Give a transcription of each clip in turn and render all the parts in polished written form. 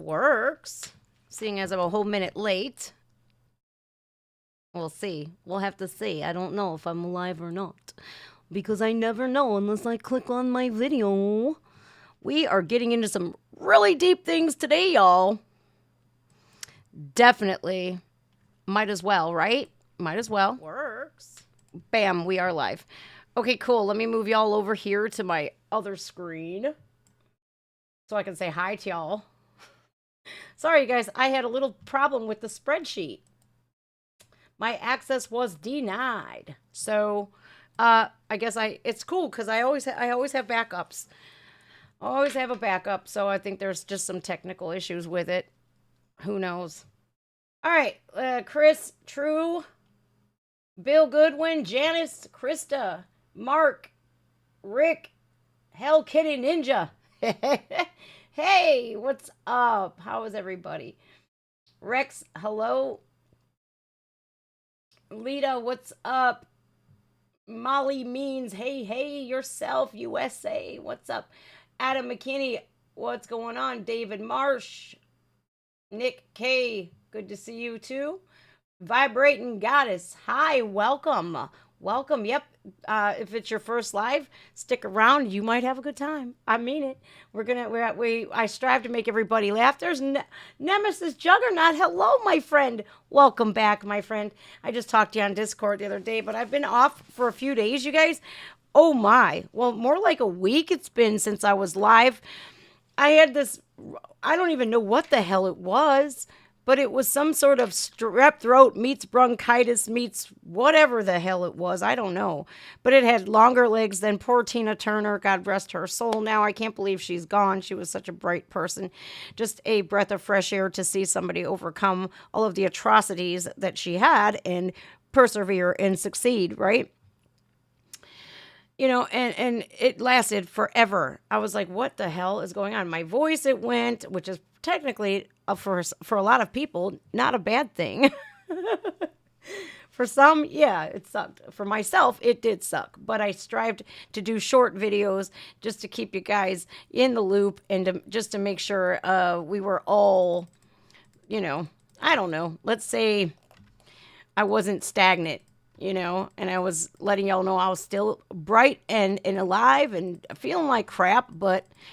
works, seeing as I'm a whole minute late. We'll see. We'll have to see. I don't know if I'm alive or not. Because I never know unless I click on my video. We are getting into some really deep things today, y'all. Definitely. Might as well, right? Might as well. Works. Bam, we are live. Okay, cool. Let me move y'all over here to my other screen so I can say hi to y'all. Sorry, guys. I had a little problem with the spreadsheet. My access was denied. So, I guess it's cool because I always have backups. I always have a backup, so I think there's just some technical issues with it. Who knows? All right, Chris, True, Bill Goodwin, Janice, Krista, Mark, Rick, Hell Kitty Ninja. Hey, what's up? How is everybody? Rex, hello. Lita, what's up? Molly means hey yourself, USA. What's up? Adam McKinney, what's going on? David Marsh, Nick K, good to see you too. Vibrating Goddess, hi, welcome. Welcome. Yep. If it's your first live, stick around. You might have a good time. I mean it. I strive to make everybody laugh. There's Nemesis Juggernaut. Hello, my friend. Welcome back, my friend. I just talked to you on Discord the other day, but I've been off for a few days, you guys. Oh my. Well, more like a week it's been since I was live. I had this, I don't even know what the hell it was, but it was some sort of strep throat meets bronchitis meets whatever the hell it was. I don't know. But it had longer legs than poor Tina Turner. God rest her soul. Now I can't believe she's gone. She was such a bright person. Just a breath of fresh air to see somebody overcome all of the atrocities that she had and persevere and succeed, right? You know, and it lasted forever. I was like, what the hell is going on? My voice, it went, which is technically, for a lot of people, not a bad thing. For some, yeah, it sucked. For myself, it did suck. But I strived to do short videos just to keep you guys in the loop and just to make sure we were all, I don't know. Let's say I wasn't stagnant, and I was letting y'all know I was still bright and alive and feeling like crap.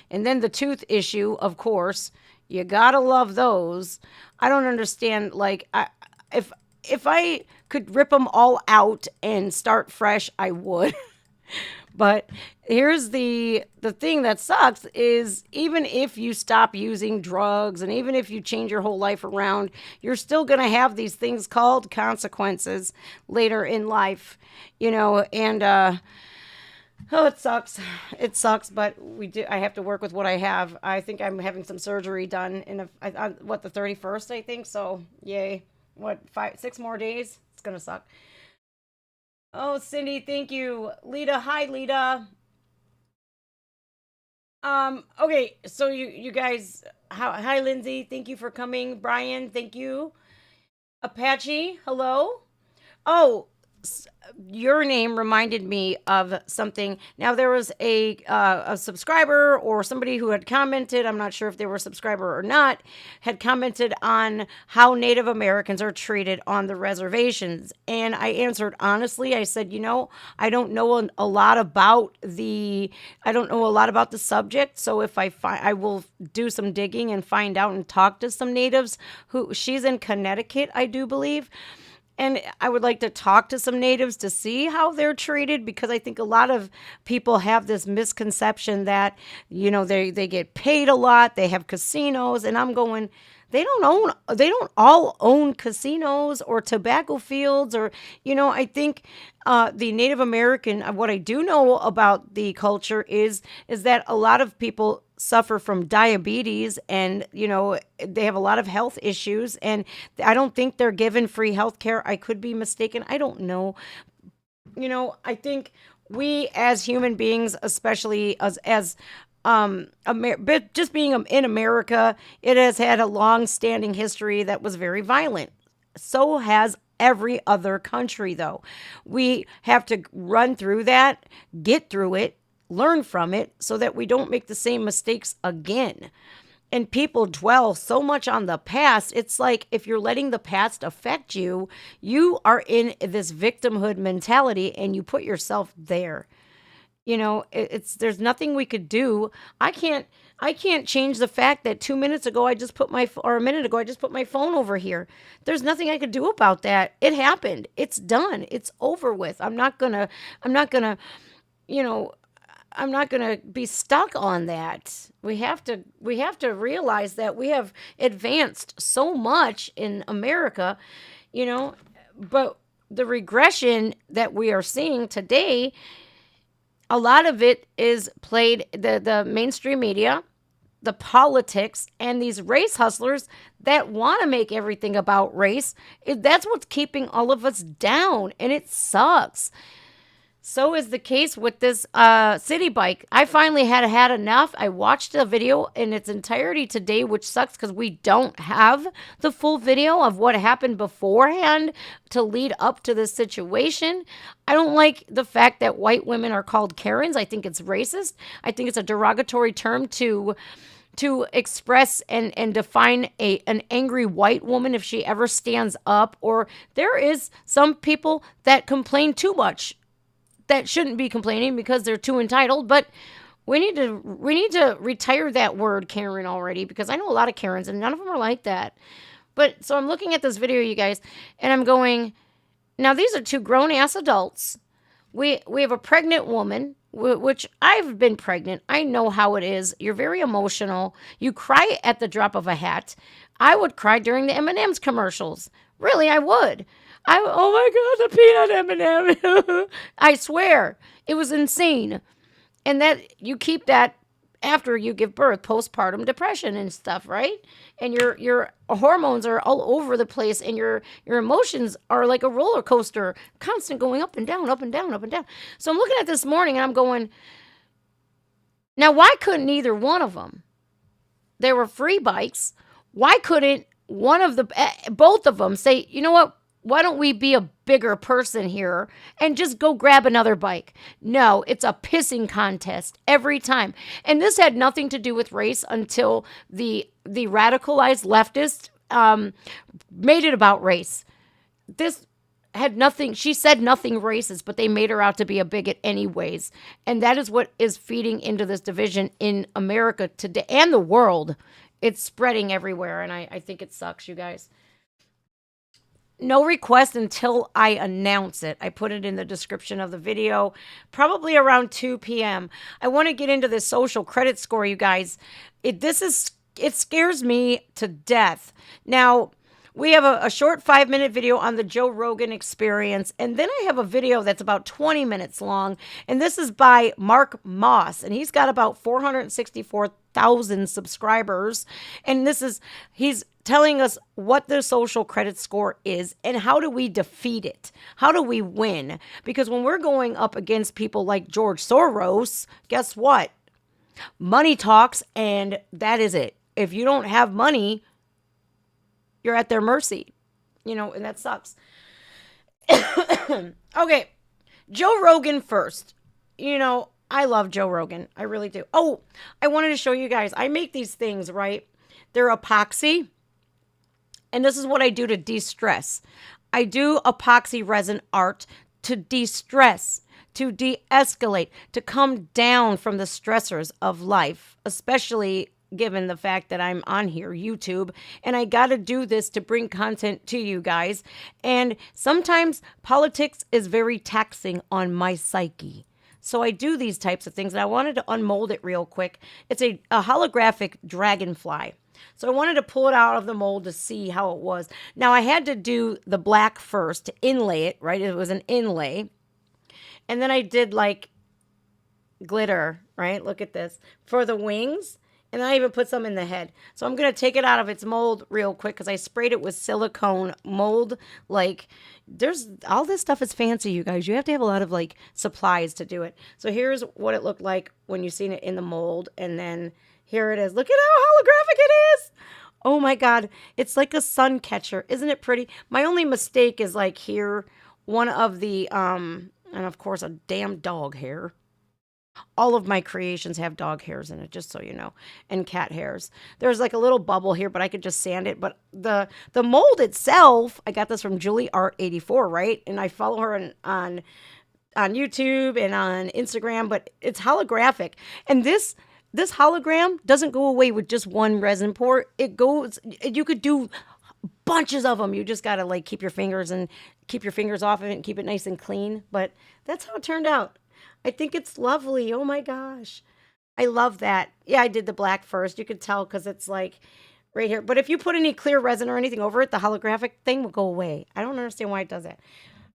And then the tooth issue, of course, you gotta love those. I don't understand, like, if I could rip them all out and start fresh, I would. But here's the thing that sucks is even if you stop using drugs and even if you change your whole life around, you're still going to have these things called consequences later in life, and oh, it sucks. It sucks, but I have to work with what I have. I think I'm having some surgery done the 31st, I think. So, yay. 6 more days? It's going to suck. Oh, Cindy, thank you. Lita, hi, Lita. Okay, so you guys, hi, Lindsay, thank you for coming. Brian, thank you. Apache, hello. Oh, your name reminded me of something. Now, there was a subscriber or somebody who had commented, I'm not sure if they were a subscriber or not, had commented on how Native Americans are treated on the reservations. And I answered honestly, I said, I don't know a lot about the subject. So if I will do some digging and find out and talk to some natives she's in Connecticut, I do believe. And I would like to talk to some natives to see how they're treated, because I think a lot of people have this misconception that, they get paid a lot, they have casinos, and I'm going, they don't all own casinos or tobacco fields or, I think the Native American, what I do know about the culture is that a lot of people suffer from diabetes and, they have a lot of health issues, and I don't think they're given free health care. I could be mistaken. I don't know. I think we as human beings, especially as just being in America, it has had a long-standing history that was very violent. So has every other country, though. We have to run through that, get through it, learn from it, so that we don't make the same mistakes again. And people dwell so much on the past. It's like if you're letting the past affect you, you are in this victimhood mentality and you put yourself there. It's there's nothing we could do. I can't change the fact that 2 minutes ago I just put my or a minute ago I just put my phone over here. There's nothing I could do about that. It happened. It's done. It's over with. I'm not gonna you know I'm not going to be stuck on that. We have to realize that we have advanced so much in America, you know, but the regression that we are seeing today, a lot of it is played the mainstream media, the politics, and these race hustlers that want to make everything about race. That's what's keeping all of us down, and it sucks. So is the case with this city bike. I finally had enough. I watched the video in its entirety today, which sucks because we don't have the full video of what happened beforehand to lead up to this situation. I don't like the fact that white women are called Karens. I think it's racist. I think it's a derogatory term to express and define an angry white woman if she ever stands up. Or there is some people that complain too much that shouldn't be complaining because they're too entitled. But we need to retire that word Karen already, because I know a lot of Karens and none of them are like that. But so I'm looking at this video, you guys, and I'm going, now these are two grown ass adults. We have a pregnant woman, which I've been pregnant. I know how it is. You're very emotional. You cry at the drop of a hat. I would cry during the M&M's commercials. Really, I would. Oh my God, the peanut M&M. I swear, it was insane. And that you keep that after you give birth, postpartum depression and stuff, right? And your hormones are all over the place, and your emotions are like a roller coaster, constant going up and down, up and down, up and down. So I'm looking at this morning and I'm going, now why couldn't either one of them? They were free bikes. Why couldn't both of them say, you know what? Why don't we be a bigger person here and just go grab another bike? No, it's a pissing contest every time. And this had nothing to do with race until the radicalized leftists made it about race. This had nothing, she said nothing racist, but they made her out to be a bigot anyways. And that is what is feeding into this division in America today and the world. It's spreading everywhere, and I think it sucks, you guys. No request until I announce it. I put it in the description of the video, probably around 2 p.m. I want to get into this social credit score, you guys. It scares me to death. Now, we have a short 5-minute video on the Joe Rogan Experience, and then I have a video that's about 20 minutes long, and this is by Mark Moss, and he's got about 464,000 subscribers, and he's telling us what the social credit score is and how do we defeat it? How do we win? Because when we're going up against people like George Soros, guess what? Money talks, and that is it. If you don't have money, you're at their mercy, and that sucks. Okay, Joe Rogan first. I love Joe Rogan. I really do. Oh, I wanted to show you guys. I make these things, right? They're epoxy. And this is what I do to de-stress. I do epoxy resin art to de-stress, to de-escalate, to come down from the stressors of life, especially given the fact that I'm on here, YouTube, and I got to do this to bring content to you guys. And sometimes politics is very taxing on my psyche. So I do these types of things, and I wanted to unmold it real quick. It's a holographic dragonfly. So I wanted to pull it out of the mold to see how it was. Now, I had to do the black first to inlay it, right? It was an inlay. And then I did like glitter, right? Look at this. For the wings. And I even put some in the head. So I'm going to take it out of its mold real quick because I sprayed it with silicone mold. Like, all this stuff is fancy, you guys. You have to have a lot of like supplies to do it. So here's what it looked like when you seen it in the mold. And then here it is. Look at how holographic it is. Oh my God. It's like a sun catcher. Isn't it pretty? My only mistake is like here, one of the, and of course a damn dog hair. All of my creations have dog hairs in it, just so you know, and cat hairs. There's like a little bubble here, but I could just sand it. But the mold itself, I got this from Julie Art 84, right? And I follow her on YouTube and on Instagram, but it's holographic. And this hologram doesn't go away with just one resin pour. It goes, you could do bunches of them. You just got to like keep your fingers off of it and keep it nice and clean. But that's how it turned out. I think it's lovely. Oh my gosh. I love that. Yeah, I did the black first. You could tell because it's like right here. But if you put any clear resin or anything over it, the holographic thing will go away. I don't understand why it does that.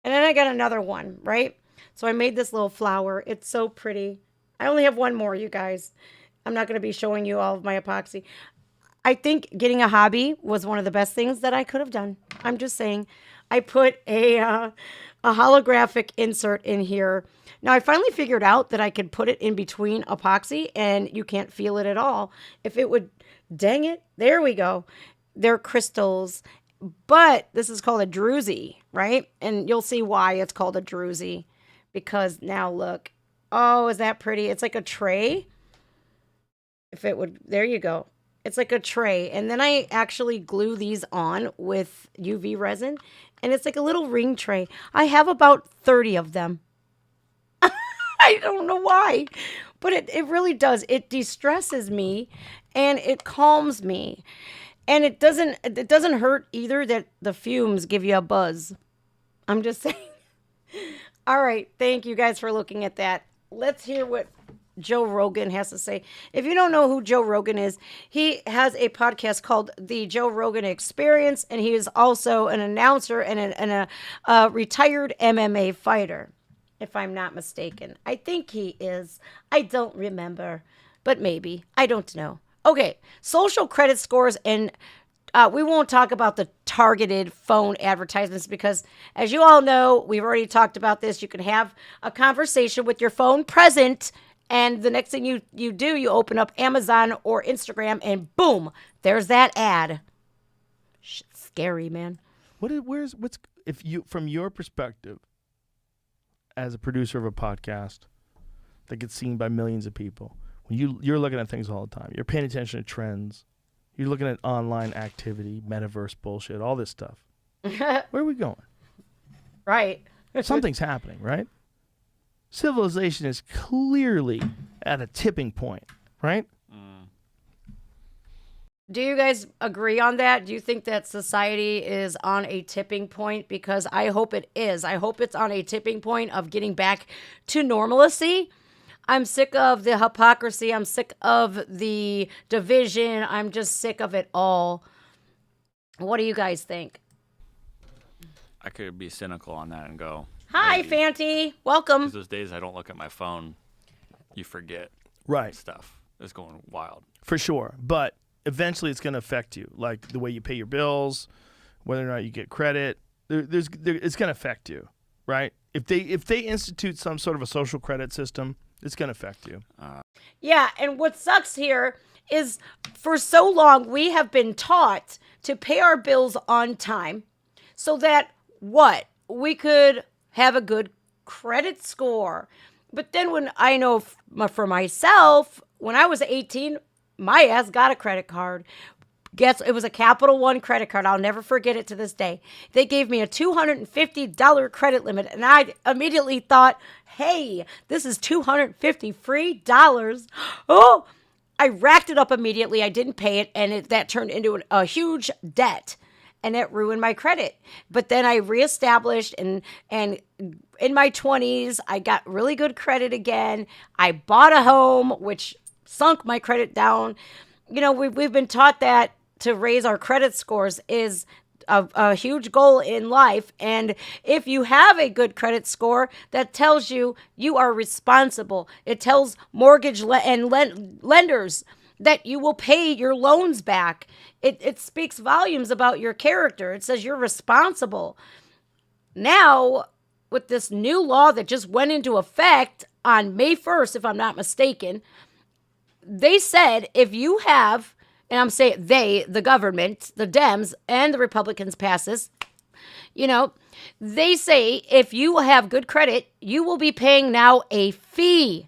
And then I got another one, right? So I made this little flower. It's so pretty. I only have one more, you guys. I'm not going to be showing you all of my epoxy. I think getting a hobby was one of the best things that I could have done. I'm just saying. I put a holographic insert in here. Now, I finally figured out that I could put it in between epoxy and you can't feel it at all. If it would, dang it, there we go. They're crystals, but this is called a druzy, right? And you'll see why it's called a druzy because now look. Oh, is that pretty? It's like a tray. If it would, there you go. It's like a tray. And then I actually glue these on with UV resin. And it's like a little ring tray. I have about 30 of them. I don't know why. But it really does. It de-stresses me. And it calms me. And it doesn't hurt either that the fumes give you a buzz. I'm just saying. All right. Thank you guys for looking at that. Let's hear what Joe Rogan has to say. If you don't know who Joe Rogan is, he has a podcast called The Joe Rogan Experience, and he is also an announcer and a retired MMA fighter, if I'm not mistaken. I think he is. I don't remember, but maybe. I don't know. Okay, social credit scores, and we won't talk about the targeted phone advertisements because, as you all know, we've already talked about this. You can have a conversation with your phone present, and the next thing you do, you open up Amazon or Instagram, and boom, there's that ad. Scary, man. What's if you, from your perspective, as a producer of a podcast that gets seen by millions of people, when you're looking at things all the time, you're paying attention to trends, you're looking at online activity, metaverse bullshit, all this stuff. Where are we going? Right. Something's happening, right? Civilization is clearly at a tipping point, right? Do you guys agree on that? Do you think that society is on a tipping point? Because I hope it is. I hope it's on a tipping point of getting back to normalcy. I'm sick of the hypocrisy. I'm sick of the division. I'm just sick of it all. What do you guys think? I could be cynical on that and go, hi, Fanty. Welcome. those days I don't look at my phone, you forget Right. stuff. It's going wild. For sure. But eventually it's going to affect you, like the way you pay your bills, whether or not you get credit. It's going to affect you, right? If they institute some sort of a social credit system, it's going to affect you. Yeah, and what sucks here is for so long we have been taught to pay our bills on time so that we could have a good credit score. But then when I know for myself, when I was 18, my ass got a credit card. Guess it was a Capital One credit card. I'll never forget it to this day. They gave me a $250 credit limit, and I immediately thought, hey, this is $250 free dollars. Oh, I racked it up immediately. I didn't pay it, and that turned into a huge debt, and it ruined my credit. But then I reestablished, and in my 20s, I got really good credit again. I bought a home, which sunk my credit down. You know, we've been taught that to raise our credit scores is a huge goal in life. And if you have a good credit score, that tells you are responsible. It tells mortgage lenders that you will pay your loans back. It speaks volumes about your character. It says you're responsible. Now, with this new law that just went into effect on May 1st, if I'm not mistaken, they said if you have, and I'm saying the government, the Dems and the Republicans pass this, they say if you have good credit, you will be paying now a fee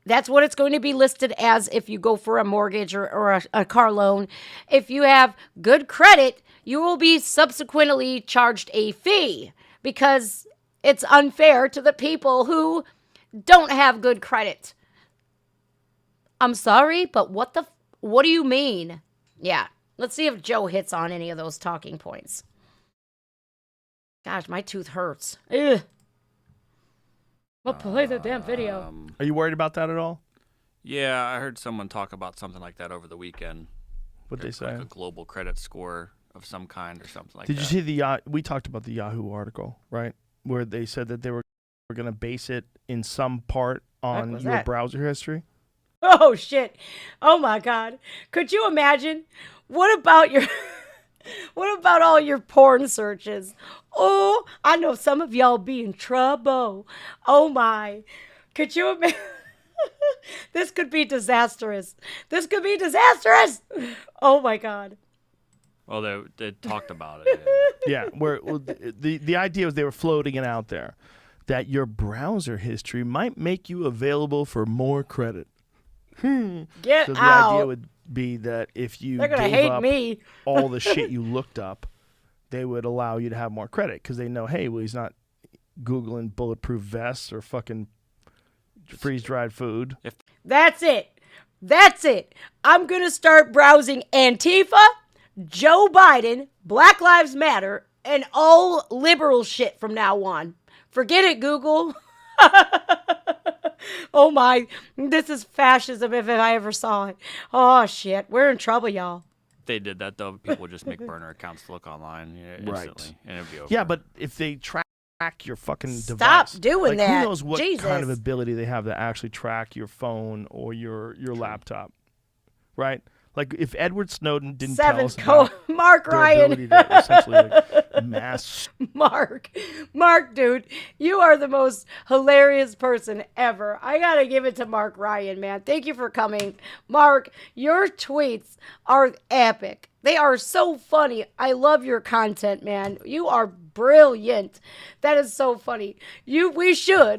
That's what it's going to be listed as if you go for a mortgage or a car loan. If you have good credit, you will be subsequently charged a fee because it's unfair to the people who don't have good credit. I'm sorry, but what do you mean? Yeah. Let's see if Joe hits on any of those talking points. Gosh, my tooth hurts. Ugh. Well, play the damn video. Are you worried about that at all? Yeah, I heard someone talk about something like that over the weekend. What'd they say? Like a global credit score of some kind or something like Did that. you see we talked about the Yahoo article, right? Where they said that they were going to base it in some part on was your that? browser history. Oh, shit. Oh, my God. Could you imagine? What about all your porn searches? Oh, I know some of y'all be in trouble. Oh, my. Could you imagine? This could be disastrous. This could be disastrous. Oh, my God. Well, they talked about it. Yeah, the idea was they were floating it out there that your browser history might make you available for more credit. Get So the out. idea would be that if you They're going to gave hate up me. all the shit you looked up, they would allow you to have more credit because they know, hey, well, he's not Googling bulletproof vests or fucking freeze-dried food. That's it. That's it. I'm going to start browsing Antifa, Joe Biden, Black Lives Matter, and all liberal shit from now on. Forget it, Google. Oh my, this is fascism if I ever saw it. Oh shit, we're in trouble, y'all. If they did that, though, people would just make burner accounts to look online instantly, Right. and it'd be over. Yeah, but if they track your fucking Stop device, doing like, that. who knows what kind of Jesus. ability they have to actually track your phone or your laptop, right? Like if Edward Snowden didn't tell us about Mark their Ryan. ability to essentially like, mass. Mark, dude, you are the most hilarious person ever. I gotta give it to Mark Ryan, man. Thank you for coming. Mark, your tweets are epic. They are so funny. I love your content, man. You are brilliant. That is so funny. We should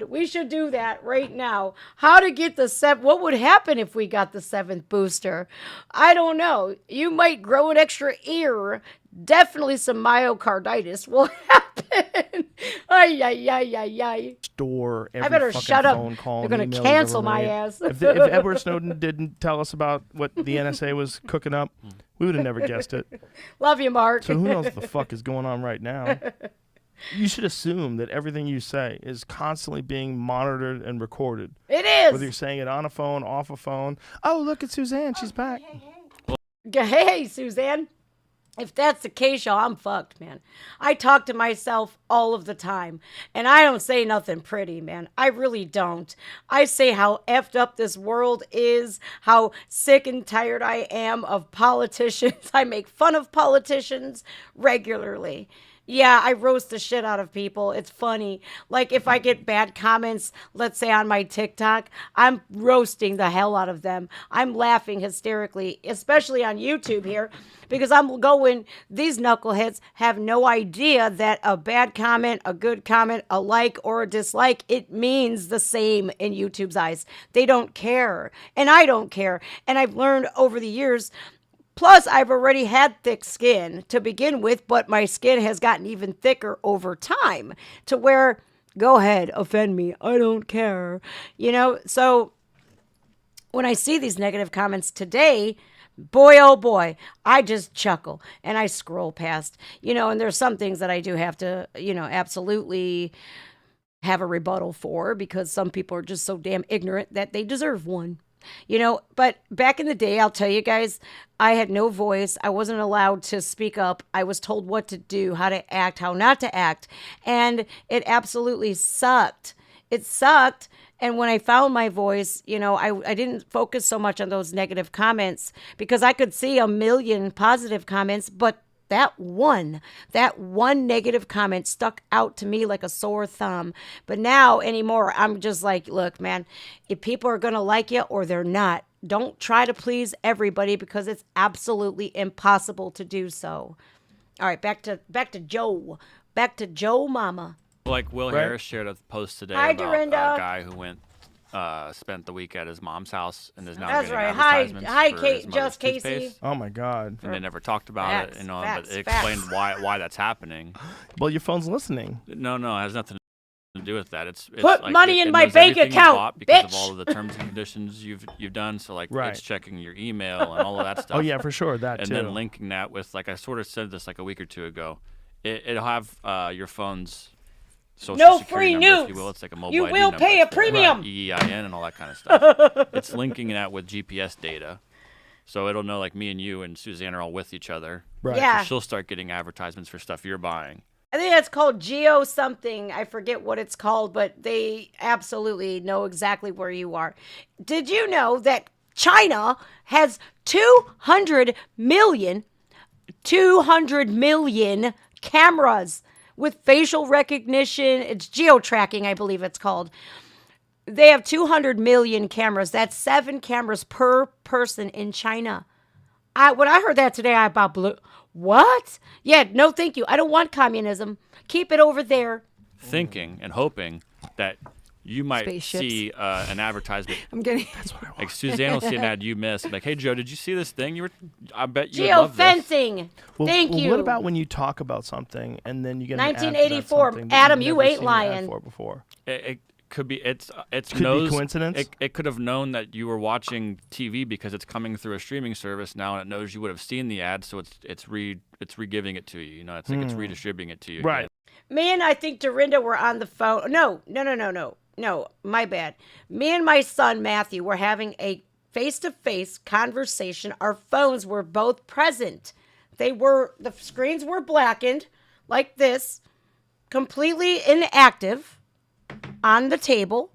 do that right now. How to get what would happen if we got the 7th booster? I don't know. You might grow an extra ear. Definitely some myocarditis will happen. Ay, ay, ay, ay, ay. Store every I better fucking shut up. phone call. They're and gonna email cancel you've ever my made. ass. If Edward Snowden didn't tell us about what the NSA was cooking up, we would have never guessed it. Love you, Mark. So who knows what the fuck is going on right now? You should assume that everything you say is constantly being monitored and recorded. It Whether you're is. saying it on a phone, off a phone. Oh, look at Suzanne. She's back. Hey, Suzanne. If that's the case, y'all, I'm fucked, man. I talk to myself all of the time, and I don't say nothing pretty, man. I really don't. I say how effed up this world is, how sick and tired I am of politicians. I make fun of politicians regularly. Yeah, I roast the shit out of people. It's funny. Like if I get bad comments, let's say on my TikTok, I'm roasting the hell out of them. I'm laughing hysterically, especially on YouTube here, because I'm going, these knuckleheads have no idea that a bad comment, a good comment, a like or a dislike, it means the same in YouTube's eyes. They don't care. And I don't care. And I've learned over the years. Plus, I've already had thick skin to begin with, but my skin has gotten even thicker over time to where, go ahead, offend me. I don't care. You know, so when I see these negative comments today, boy, oh boy, I just chuckle and I scroll past, you know, and there's some things that I do have to, you know, absolutely have a rebuttal for because some people are just so damn ignorant that they deserve one. You know, but back in the day, I'll tell you guys, I had no voice. I wasn't allowed to speak up. I was told what to do, how to act, how not to act. And it absolutely sucked. It sucked. And when I found my voice, you know, I didn't focus so much on those negative comments because I could see a million positive comments, but that one negative comment stuck out to me like a sore thumb. But now anymore, I'm just like, look, man, if people are going to like you or they're not, don't try to please everybody because it's absolutely impossible to do so. All right, back to Joe. Back to Joe Mama. Like Will Right. Harris shared a post today Hi, about Dorinda. a guy who went spent the week at his mom's house and is now That's getting right. Hi, advertisements hi, for Kate, his mother's just Casey. toothpaste, Oh my God. and they never talked about Facts, it, but facts, it explained facts. why that's happening. Well, your phone's listening. No, it has nothing to do with that. It's Put like money it in my knows bank everything you account, bought because bitch. of all of the terms and conditions you've done. So like Right. it's checking your email and all of that stuff. Oh yeah, for sure. That and too. then linking that with, like I sort of said this like a week or two ago, it'll have your phone's social No security free number, if you news. will. It's like a mobile You ID will number. pay a It's their premium. EIN and all that kind of stuff. It's linking that with GPS data. So it'll know like me and you and Suzanne are all with each other. Right. Yeah. So she'll start getting advertisements for stuff you're buying. I think that's called Geo something. I forget what it's called, but they absolutely know exactly where you are. Did you know that China has 200 million cameras with facial recognition? It's geo-tracking, I believe it's called. They have 200 million cameras. That's 7 cameras per person in China. When I heard that today, I about blew. What? Yeah, no, thank you. I don't want communism. Keep it over there. Thinking and hoping that you might Spaceships. see an advertisement. I'm getting Like Suzanne will see an ad you missed. Like, hey Joe, did you see this thing? I bet you would love this. geofencing. Well, Thank you. What about when you talk about something and then you get an ad for that 1984. something that Adam, you've you never ain't seen an ad lying. for before? It could be it's Could knows be coincidence. It could have known that you were watching TV because it's coming through a streaming service now, and it knows you would have seen the ad, so it's re-giving it to you. You know, it's like it's redistributing it to you. Right. again. Me and I think Dorinda were on the phone. No, my bad. Me and my son Matthew were having a face-to-face conversation. Our phones were both present. The screens were blackened like this, completely inactive on the table.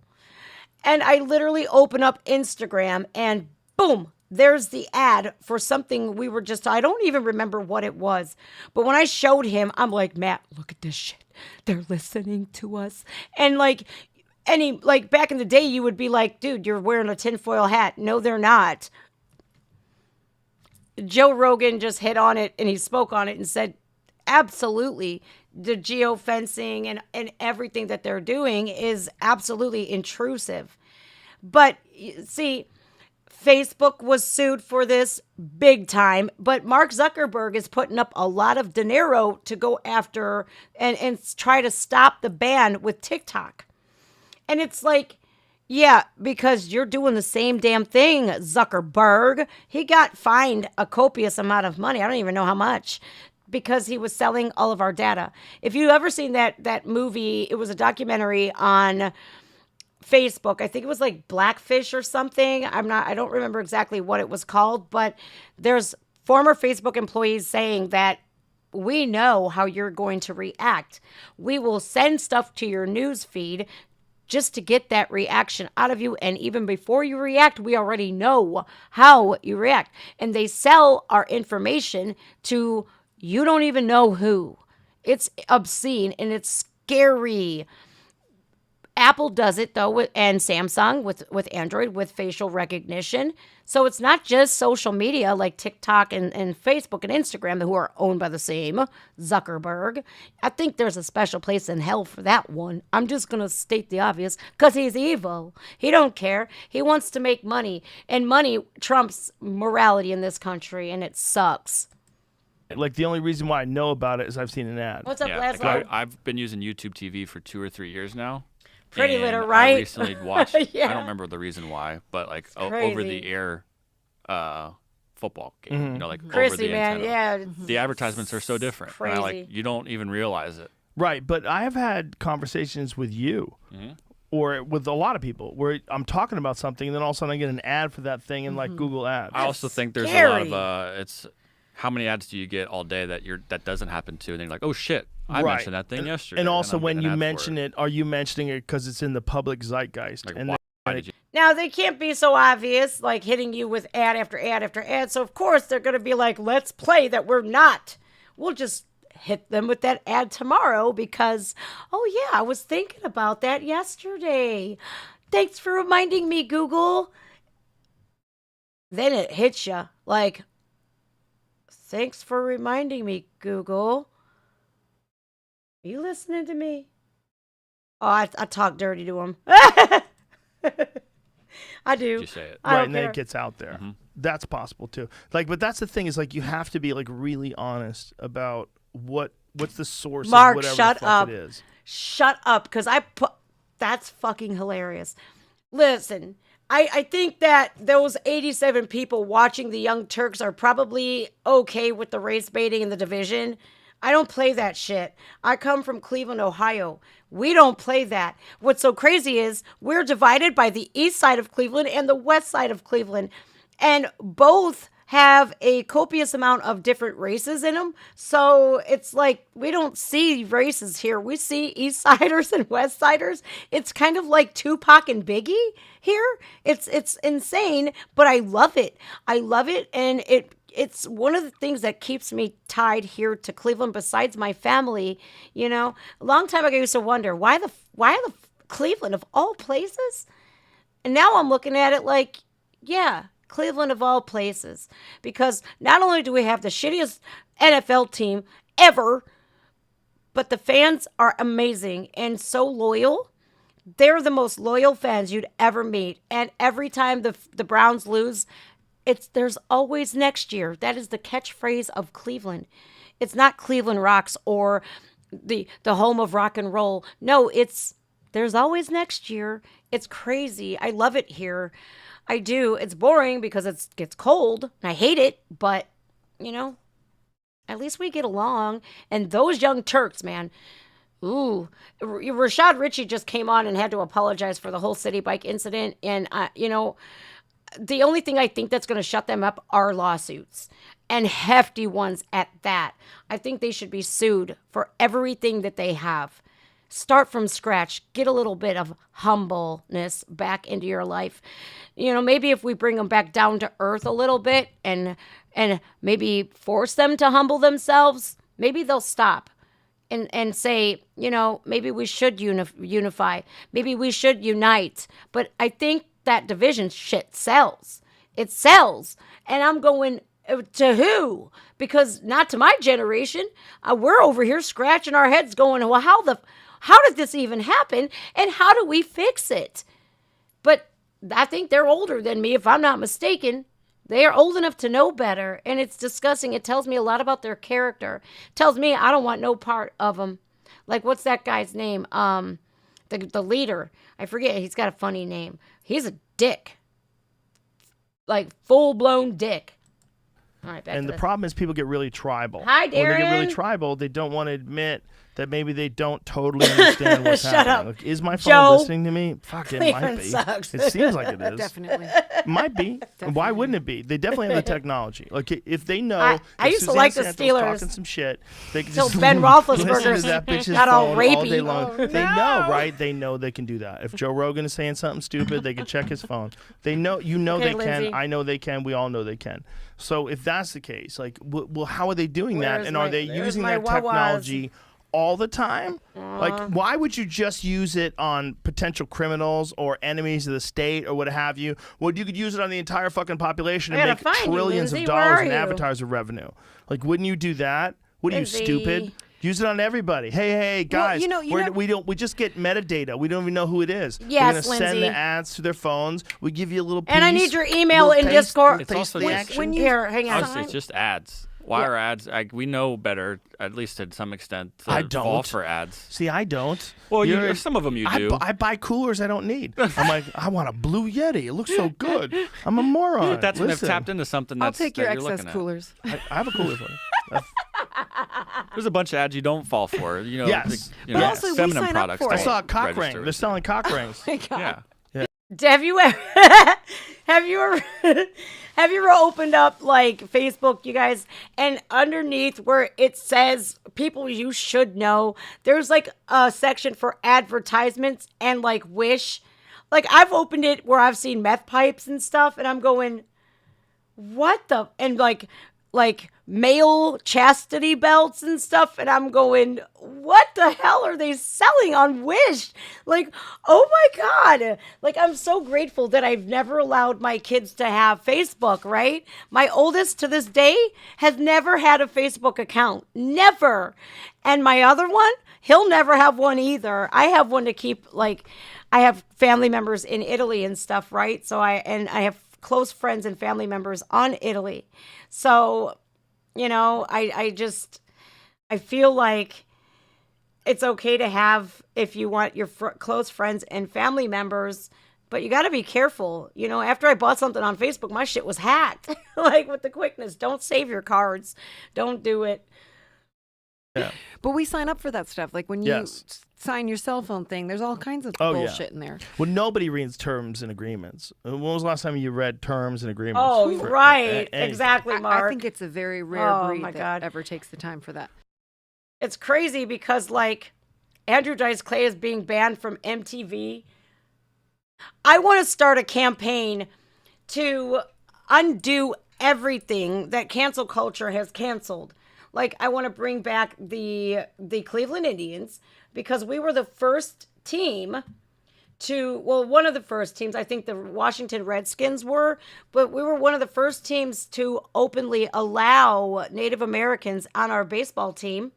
And I literally open up Instagram and boom, there's the ad for something we were just, I don't even remember what it was. But when I showed him, I'm like, Matt, look at this shit. They're listening to us. And like back in the day, you would be like, dude, you're wearing a tinfoil hat. No, they're not. Joe Rogan just hit on it and he spoke on it and said, absolutely, the geofencing and everything that they're doing is absolutely intrusive. But see, Facebook was sued for this big time, but Mark Zuckerberg is putting up a lot of dinero to go after and try to stop the ban with TikTok. And it's like, yeah, because you're doing the same damn thing, Zuckerberg. He got fined a copious amount of money. I don't even know how much, because he was selling all of our data. If you've ever seen that movie, it was a documentary on Facebook. I think it was like Blackfish or something. I don't remember exactly what it was called, but there's former Facebook employees saying that we know how you're going to react. We will send stuff to your news feed just to get that reaction out of you. And even before you react, we already know how you react. And they sell our information to you don't even know who. It's obscene and it's scary. Apple does it though, and Samsung with Android with facial recognition. So it's not just social media like TikTok and Facebook and Instagram who are owned by the same Zuckerberg. I think there's a special place in hell for that one. I'm just going to state the obvious because he's evil. He don't care. He wants to make money, and money trumps morality in this country, and it sucks. Like the only reason why I know about it is I've seen an ad. What's up, Yeah, Laszlo? like I've been using YouTube TV for 2 or 3 years now. Pretty and litter, I right? recently watched. Yeah. I don't remember the reason why, but like over crazy. the air football game. You know, like over Chrissy, the man, antenna. yeah. The advertisements are so different. And I, Crazy. like you don't even realize it. Right, but I have had conversations with you or with a lot of people where I'm talking about something and then all of a sudden I get an ad for that thing in like Google Ads. I also think there's a scary. lot of it's how many ads do you get all day that doesn't happen to, and then you're like, oh shit, I Right. mentioned that thing yesterday. And also I'm when getting you an ad for mention it, are you mentioning it because it's in the public zeitgeist? Like, and why did you? Now, they can't be so obvious, like hitting you with ad after ad after ad. So, of course, they're going to be like, let's play that we're not. We'll just hit them with that ad tomorrow because, oh, yeah, I was thinking about that yesterday. Thanks for reminding me, Google. Then it hits you like, thanks for reminding me, Google. Are you listening to me? Oh, I talk dirty to him. I do. You say it. I Right, don't and then care. it gets out there. That's possible too. Like, but that's the thing is like you have to be like really honest about what's the source Mark, of whatever shut the fuck up. it is. Shut up, because that's fucking hilarious. Listen, I think that those 87 people watching the Young Turks are probably okay with the race baiting in the division. I don't play that shit. I come from Cleveland, Ohio. We don't play that. What's so crazy is we're divided by the east side of Cleveland and the west side of Cleveland. And both have a copious amount of different races in them. So it's like we don't see races here. We see East Siders and West Siders. It's kind of like Tupac and Biggie here. It's insane, but I love it. I love it, and it's one of the things that keeps me tied here to Cleveland besides my family. You know, a long time ago I used to wonder why the Cleveland of all places? And now I'm looking at it like, yeah, Cleveland of all places. Because not only do we have the shittiest NFL team ever, but the fans are amazing and so loyal. They're the most loyal fans you'd ever meet. And every time the Browns lose, there's always next year. That is the catchphrase of Cleveland. It's not Cleveland rocks or the home of rock and roll. No, there's always next year. It's crazy. I love it here. I do. It's boring because it gets cold. I hate it, but you know, at least we get along. And those Young Turks, man. Ooh, Rashad Ritchie just came on and had to apologize for the whole city bike incident. And you know, the only thing I think that's going to shut them up are lawsuits, and hefty ones at that. I think they should be sued for everything that they have. Start from scratch. Get a little bit of humbleness back into your life. You know, maybe if we bring them back down to earth a little bit and maybe force them to humble themselves, maybe they'll stop and say, you know, maybe we should unify. Maybe we should unite. But I think that division shit sells. It sells. And I'm going, to who? Because not to my generation. We're over here scratching our heads going, well, how did this even happen? And how do we fix it? But I think they're older than me, if I'm not mistaken. They are old enough to know better. And it's disgusting. It tells me a lot about their character. It tells me I don't want no part of them. Like, what's that guy's name? The leader. I forget. He's got a funny name. He's a dick. Like, full-blown dick. All right, back And to the this. problem is people get really tribal. Hi, When they get really Darren. tribal, they don't want to admit that maybe they don't totally understand what's Shut happening. up. Like, is my phone Joe. listening to me? Fuck, it might Cleveland be. sucks. It seems like it is. Definitely. It might be. Why wouldn't it be? They definitely have the technology. Like, if they know I if used to Suzanne like the Santos Steelers talking some shit, they can till just Ben listen to Roethlisberger that bitch's got all phone rapey. all day long. Oh, They no. know, right? They know they can do that. If Joe Rogan is saying something stupid, they can check his phone. They know, Okay, they Lindsay. can. I know they can. We all know they can. So if that's the case, like, well, how are they doing that? Where's And are my- they where's using my that Wawas? technology all the time? Like, why would you just use it on potential criminals or enemies of the state or what have you? Well, you could use it on the entire fucking population I and gotta make find you, trillions Lindsay. of Where dollars are in you? advertiser revenue. Like, wouldn't you do that? What are you, Lindsay. stupid? Use it on everybody. Hey, guys, you know- we just get metadata. We don't even know who it is. Yes, We're gonna send Lindsay. the ads to their phones. We give you a little piece. And I need your email little in paste- Discord. It's paste also the just- action. when you- Here, hang on. Honestly, it's just ads. Why are ads? We know better, at least to some extent, to I fall don't. for ads. See, I don't. Well, You're- some of them you I, do. I buy coolers I don't need. I'm like, I want a Blue Yeti. It looks so good. I'm a moron. But that's when they've Listen, tapped into something I'll that's take your that you're excess looking at. coolers. I have a cooler for you. There's a bunch of ads you don't fall for. You know, Yes. the, you But know, also we feminine sign up products. for I it. don't saw a cock register ring. with They're you. selling cock rings. Yeah. Have you ever have you ever opened up like Facebook, you guys, and underneath where it says people you should know, there's like a section for advertisements and like Wish. Like, I've opened it where I've seen meth pipes and stuff, and I'm going, what the? And like like male chastity belts and stuff, and I'm going, what the hell are they selling on Wish? Like, oh my God. Like, I'm so grateful that I've never allowed my kids to have Facebook, right? My oldest to this day has never had a Facebook account. Never. And my other one, he'll never have one either. I have one to keep, like, I have family members in Italy and stuff, right? So I have close friends and family members on Italy. So, you know, I feel like it's okay to have if you want your close friends and family members, but you got to be careful. You know, after I bought something on Facebook, my shit was hacked. Like, with the quickness, don't save your cards. Don't do it. Yeah. But we sign up for that stuff. Like when you sign your cell phone thing, there's all kinds of bullshit in there. Well, nobody reads terms and agreements. When was the last time you read terms and agreements? Oh, right. Exactly, Mark. I think it's a very rare breed my that God. ever takes the time for that. It's crazy because, like, Andrew Dice Clay is being banned from MTV. I want to start a campaign to undo everything that cancel culture has canceled. Like, I want to bring back the Cleveland Indians because we were the first team to, well, one of the first teams. I think the Washington Redskins were, but we were one of the first teams to openly allow Native Americans on our baseball team,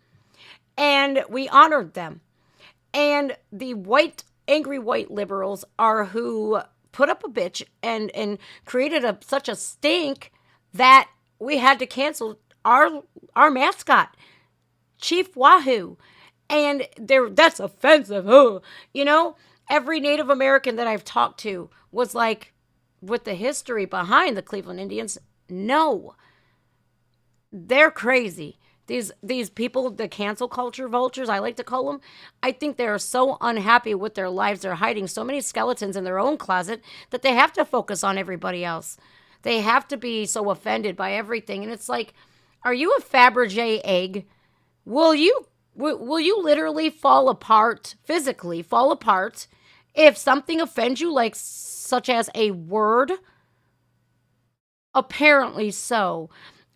and we honored them. And the angry white liberals are who put up a bitch and created such a stink that we had to cancel our mascot, Chief Wahoo. And that's offensive. You know, every Native American that I've talked to was like, with the history behind the Cleveland Indians, no. They're crazy. These people, the cancel culture vultures, I like to call them, I think they're so unhappy with their lives. They're hiding so many skeletons in their own closet that they have to focus on everybody else. They have to be so offended by everything. And it's like, are you a Fabergé egg? Will you literally fall apart, physically fall apart, if something offends you, like such as a word? Apparently so.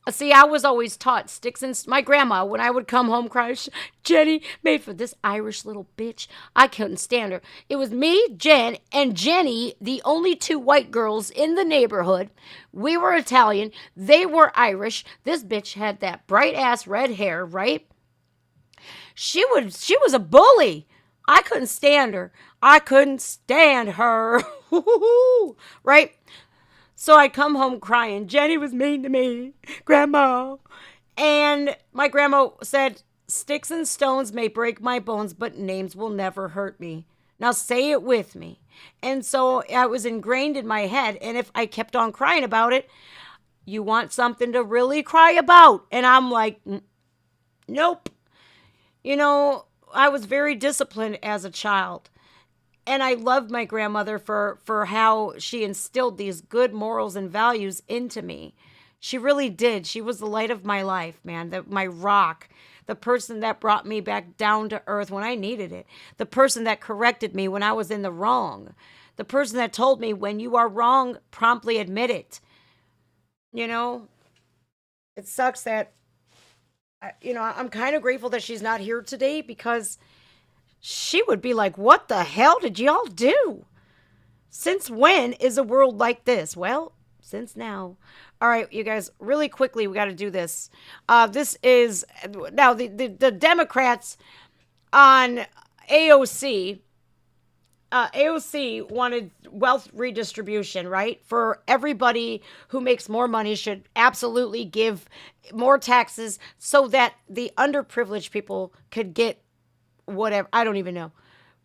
See, I was always taught sticks and my grandma, when I would come home crying, Jenny made for this Irish little bitch. I couldn't stand her. It was me, Jen, and Jenny, the only two white girls in the neighborhood. We were Italian. They were Irish. This bitch had that bright ass red hair, right? She was a bully. I couldn't stand her. I couldn't stand her. Right? So I come home crying. Jenny was mean to me, Grandma. And my grandma said, sticks and stones may break my bones, but names will never hurt me. Now say it with me. And so I was ingrained in my head. And if I kept on crying about it, you want something to really cry about? And I'm like, nope. You know, I was very disciplined as a child. And I loved my grandmother for how she instilled these good morals and values into me. She really did. She was the light of my life, man. My rock. The person that brought me back down to earth when I needed it. The person that corrected me when I was in the wrong. The person that told me when you are wrong, promptly admit it. You know, it sucks that, I'm kind of grateful that she's not here today because she would be like, what the hell did y'all do? Since when is a world like this? Well, since now. All right, you guys, really quickly, we got to do this. This is, now, the Democrats on AOC, AOC wanted wealth redistribution, right? For everybody who makes more money should absolutely give more taxes so that the underprivileged people could get whatever. I don't even know.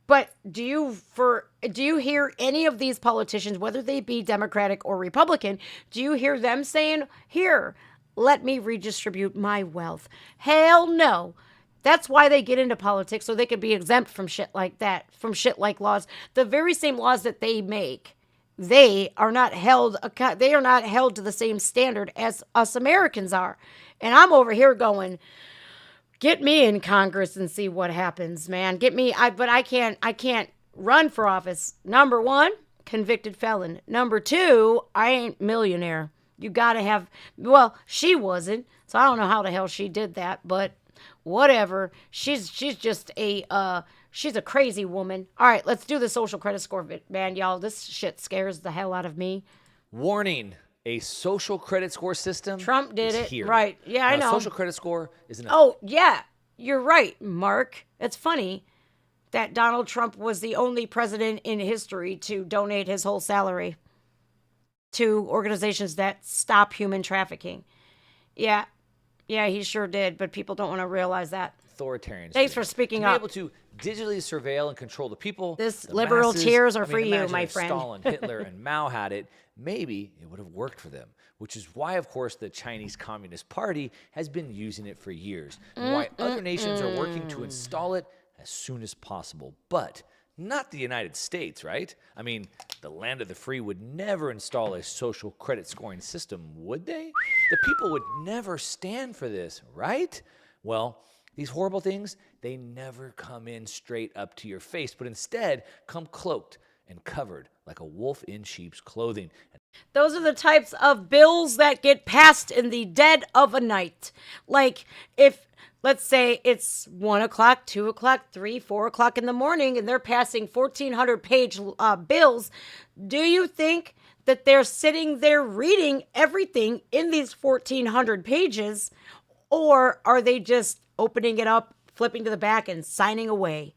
But do you hear any of these politicians, whether they be Democratic or Republican, do you hear them saying, here, let me redistribute my wealth? Hell no. That's why they get into politics, so they could be exempt from shit like that, from shit like laws. The very same laws that they make, they are not held to the same standard as us Americans are. And I'm over here going, get me in Congress and see what happens, man. Get me, but I can't run for office. Number one, convicted felon. Number two, I ain't millionaire. You gotta have. Well, she wasn't, so I don't know how the hell she did that, but whatever. She's just a she's a crazy woman. All right, let's do the social credit score, man, y'all. This shit scares the hell out of me. Warning. A social credit score system. Trump did is it. here. Right. Yeah, I Now, know. Social credit score is an Oh, yeah. You're right, Mark. It's funny that Donald Trump was the only president in history to donate his whole salary to organizations that stop human trafficking. Yeah. Yeah, he sure did, but people don't want to realize that. authoritarian. Thanks for speaking to up. be able to digitally surveil and control the people. This the liberal masses. tears are I mean, for you, imagine my if friend. Stalin, Hitler, and Mao had it. Maybe it would have worked for them, which is why, of course, the Chinese Communist Party has been using it for years, and why other nations are working to install it as soon as possible. But not the United States, right? I mean, the land of the free would never install a social credit scoring system, would they? The people would never stand for this, right? Well, these horrible things, they never come in straight up to your face, but instead come cloaked and covered like a wolf in sheep's clothing. Those are the types of bills that get passed in the dead of a night. Like if, let's say it's 1 o'clock, 2 o'clock, 3, 4 o'clock in the morning, and they're passing 1,400-page bills, do you think that they're sitting there reading everything in these 1,400 pages, or are they just opening it up, flipping to the back, and signing away?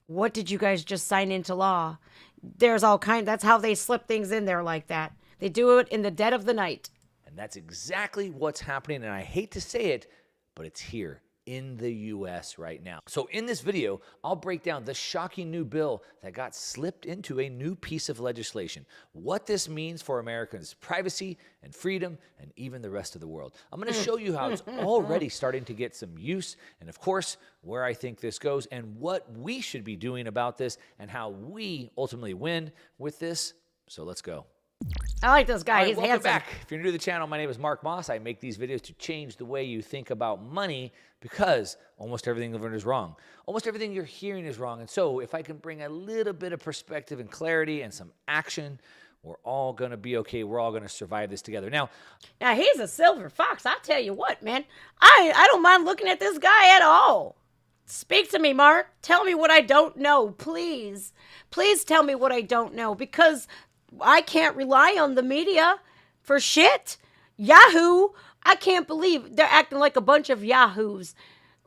What did you guys just sign into law? There's all kind. That's how they slip things in there like that. They do it in the dead of the night. And that's exactly what's happening, and I hate to say it, but it's here in the U.S. right now. So in this video, I'll break down the shocking new bill that got slipped into a new piece of legislation, what this means for Americans' privacy and freedom, and even the rest of the world. I'm going to show you how it's already starting to get some use, and of course, where I think this goes, and what we should be doing about this, and how we ultimately win with this. So let's go. I like this guy. All right, He's welcome handsome. back. If you're new to the channel, my name is Mark Moss. I make these videos to change the way you think about money because almost everything you've learned is wrong. Almost everything you're hearing is wrong. And so if I can bring a little bit of perspective and clarity and some action, we're all going to be okay. We're all going to survive this together. Now, He's a silver fox. I tell you what, man. I don't mind looking at this guy at all. Speak to me, Mark. Tell me what I don't know, please. Please tell me what I don't know, because I can't rely on the media for shit. Yahoo! I can't believe they're acting like a bunch of yahoos.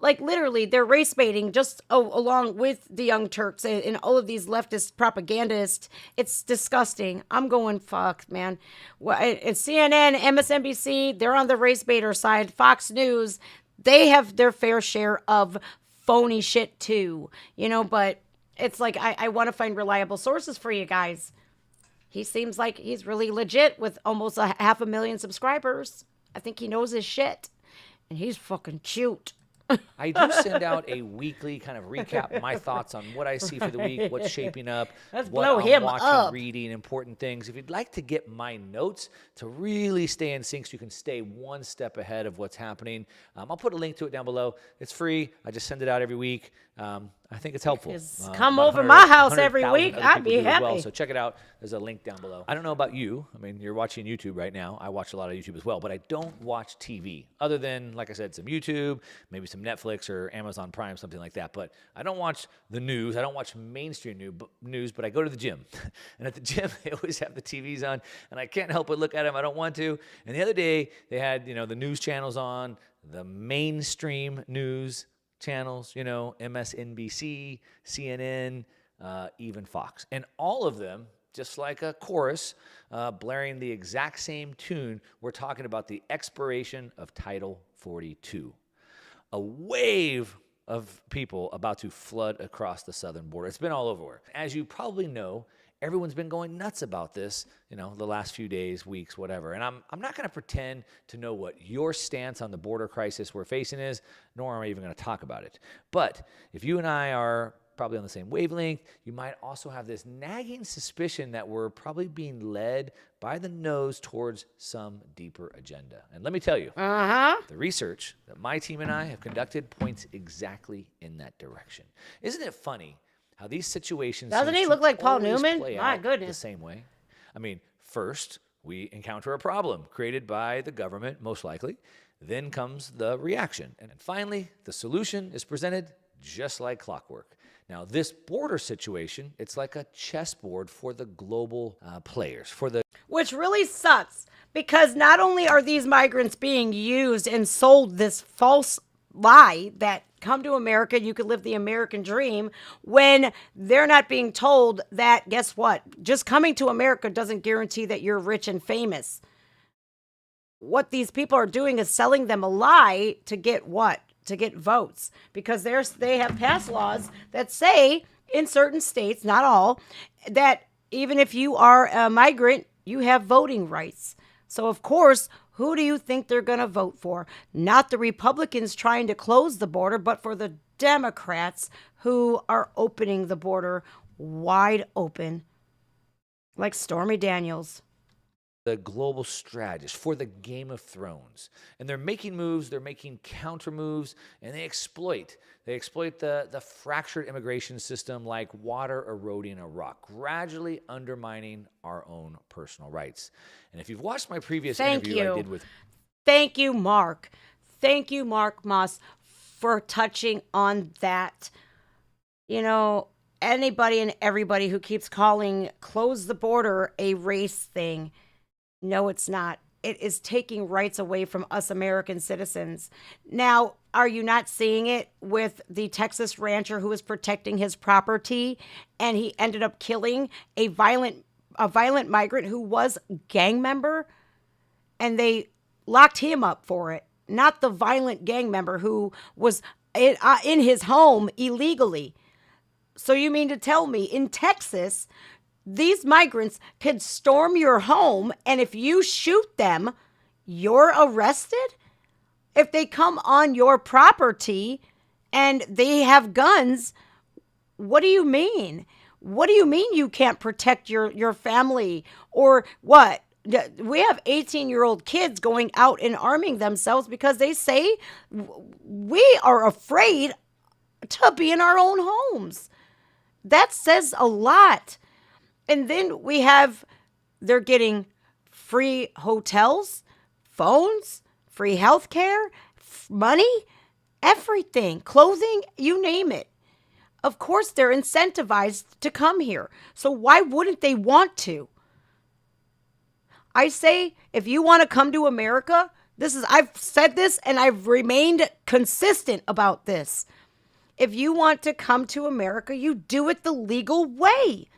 Like, literally, they're race baiting just along with the Young Turks and all of these leftist propagandists. It's disgusting. I'm going, fuck, man. Well, it's CNN, MSNBC, they're on the race baiter side. Fox News, they have their fair share of phony shit too. You know, but it's like, I want to find reliable sources for you guys. He seems like he's really legit with almost 500,000 subscribers. I think he knows his shit. And he's fucking cute. I do send out a weekly kind of recap, my thoughts on what I see for the week, what's shaping up, Let's what blow I'm him watching, up. reading, important things. If you'd like to get my notes to really stay in sync so you can stay one step ahead of what's happening, I'll put a link to it down below. It's free. I just send it out every week. I think it's helpful. Come About over 100 my house every 100,000 week. other I'd people be do as well. happy. So check it out. There's a link down below. I don't know about you. I mean, you're watching YouTube right now. I watch a lot of YouTube as well, but I don't watch TV other than, like I said, some YouTube, maybe some Netflix or Amazon Prime, something like that. But I don't watch the news. I don't watch mainstream news, but I go to the gym. And at the gym, they always have the TVs on, and I can't help but look at them. I don't want to. And the other day, they had, the news channels on, the mainstream news channels, MSNBC, CNN, even Fox. And all of them, just like a chorus, blaring the exact same tune, we're talking about the expiration of Title 42. A wave of people about to flood across the southern border. It's been all over. As you probably know, everyone's been going nuts about this, the last few days, weeks, whatever. And I'm not going to pretend to know what your stance on the border crisis we're facing is, nor am I even going to talk about it. But if you and I are probably on the same wavelength, you might also have this nagging suspicion that we're probably being led by the nose towards some deeper agenda. And let me tell you, the research that my team and I have conducted points exactly in that direction. Isn't it funny how these situations Doesn't seem he to look like Paul always Newman? play My out goodness. the same way? I mean, first, we encounter a problem created by the government, most likely. Then comes the reaction. And finally, the solution is presented just like clockwork. Now, this border situation, it's like a chessboard for the global players, which really sucks because not only are these migrants being used and sold this false lie that come to America, you could live the American dream, when they're not being told that, guess what? Just coming to America doesn't guarantee that you're rich and famous. What these people are doing is selling them a lie to get what? To get votes, because they have passed laws that say in certain states, not all, that even if you are a migrant, you have voting rights. So of course, who do you think they're going to vote for? Not the Republicans trying to close the border, but for the Democrats who are opening the border wide open, like Stormy Daniels. The global strategist for the Game of Thrones. And they're making moves, they're making counter moves, and they exploit the fractured immigration system like water eroding a rock, gradually undermining our own personal rights. And if you've watched my previous interview I did with... Thank you, Mark. Thank you, Mark Moss, for touching on that. You know, anybody and everybody who keeps calling close the border a race thing, no, it's not. It is taking rights away from us American citizens. Now, are you not seeing it with the Texas rancher who was protecting his property and he ended up killing a violent migrant who was a gang member, and they locked him up for it, not the violent gang member who was in his home illegally. So you mean to tell me in Texas, these migrants could storm your home, and if you shoot them, you're arrested? If they come on your property and they have guns, what do you mean? What do you mean you can't protect your family? Or what? We have 18-year-old kids going out and arming themselves because they say we are afraid to be in our own homes. That says a lot. And then they're getting free hotels, phones, free healthcare, money, everything, clothing, you name it. Of course, they're incentivized to come here. So why wouldn't they want to? I say, if you want to come to America, I've said this and I've remained consistent about this. If you want to come to America, you do it the legal way.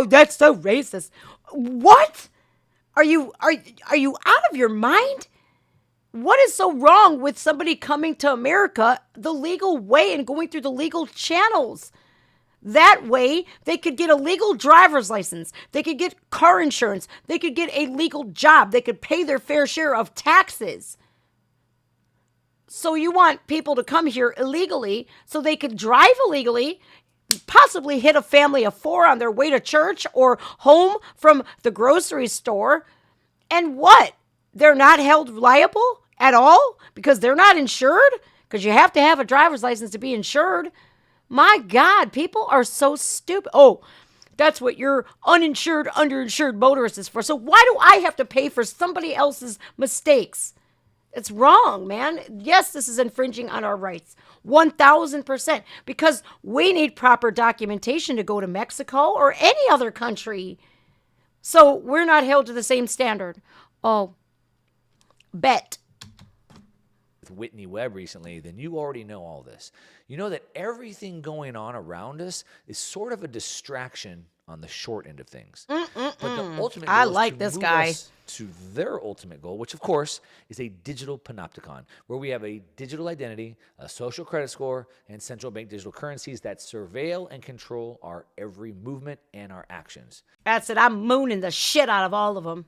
That's so racist. What? Are you out of your mind? What is so wrong with somebody coming to America the legal way and going through the legal channels? That way, they could get a legal driver's license. They could get car insurance. They could get a legal job. They could pay their fair share of taxes. So you want people to come here illegally so they could drive illegally, possibly hit a family of 4 on their way to church or home from the grocery store. And what? They're not held liable at all because they're not insured? Because you have to have a driver's license to be insured. My God, people are so stupid. Oh, that's what your uninsured, underinsured motorist is for. So why do I have to pay for somebody else's mistakes? It's wrong, man. Yes, this is infringing on our rights. 1,000%. Because we need proper documentation to go to Mexico or any other country. So we're not held to the same standard. Oh, bet. With Whitney Webb recently, then you already know all this. You know that everything going on around us is sort of a distraction on the short end of things. But the ultimate goal I is like to this move guy. us to their ultimate goal, which of course is a digital panopticon, where we have a digital identity, a social credit score, and central bank digital currencies that surveil and control our every movement and our actions. That's it. I'm mooning the shit out of all of them.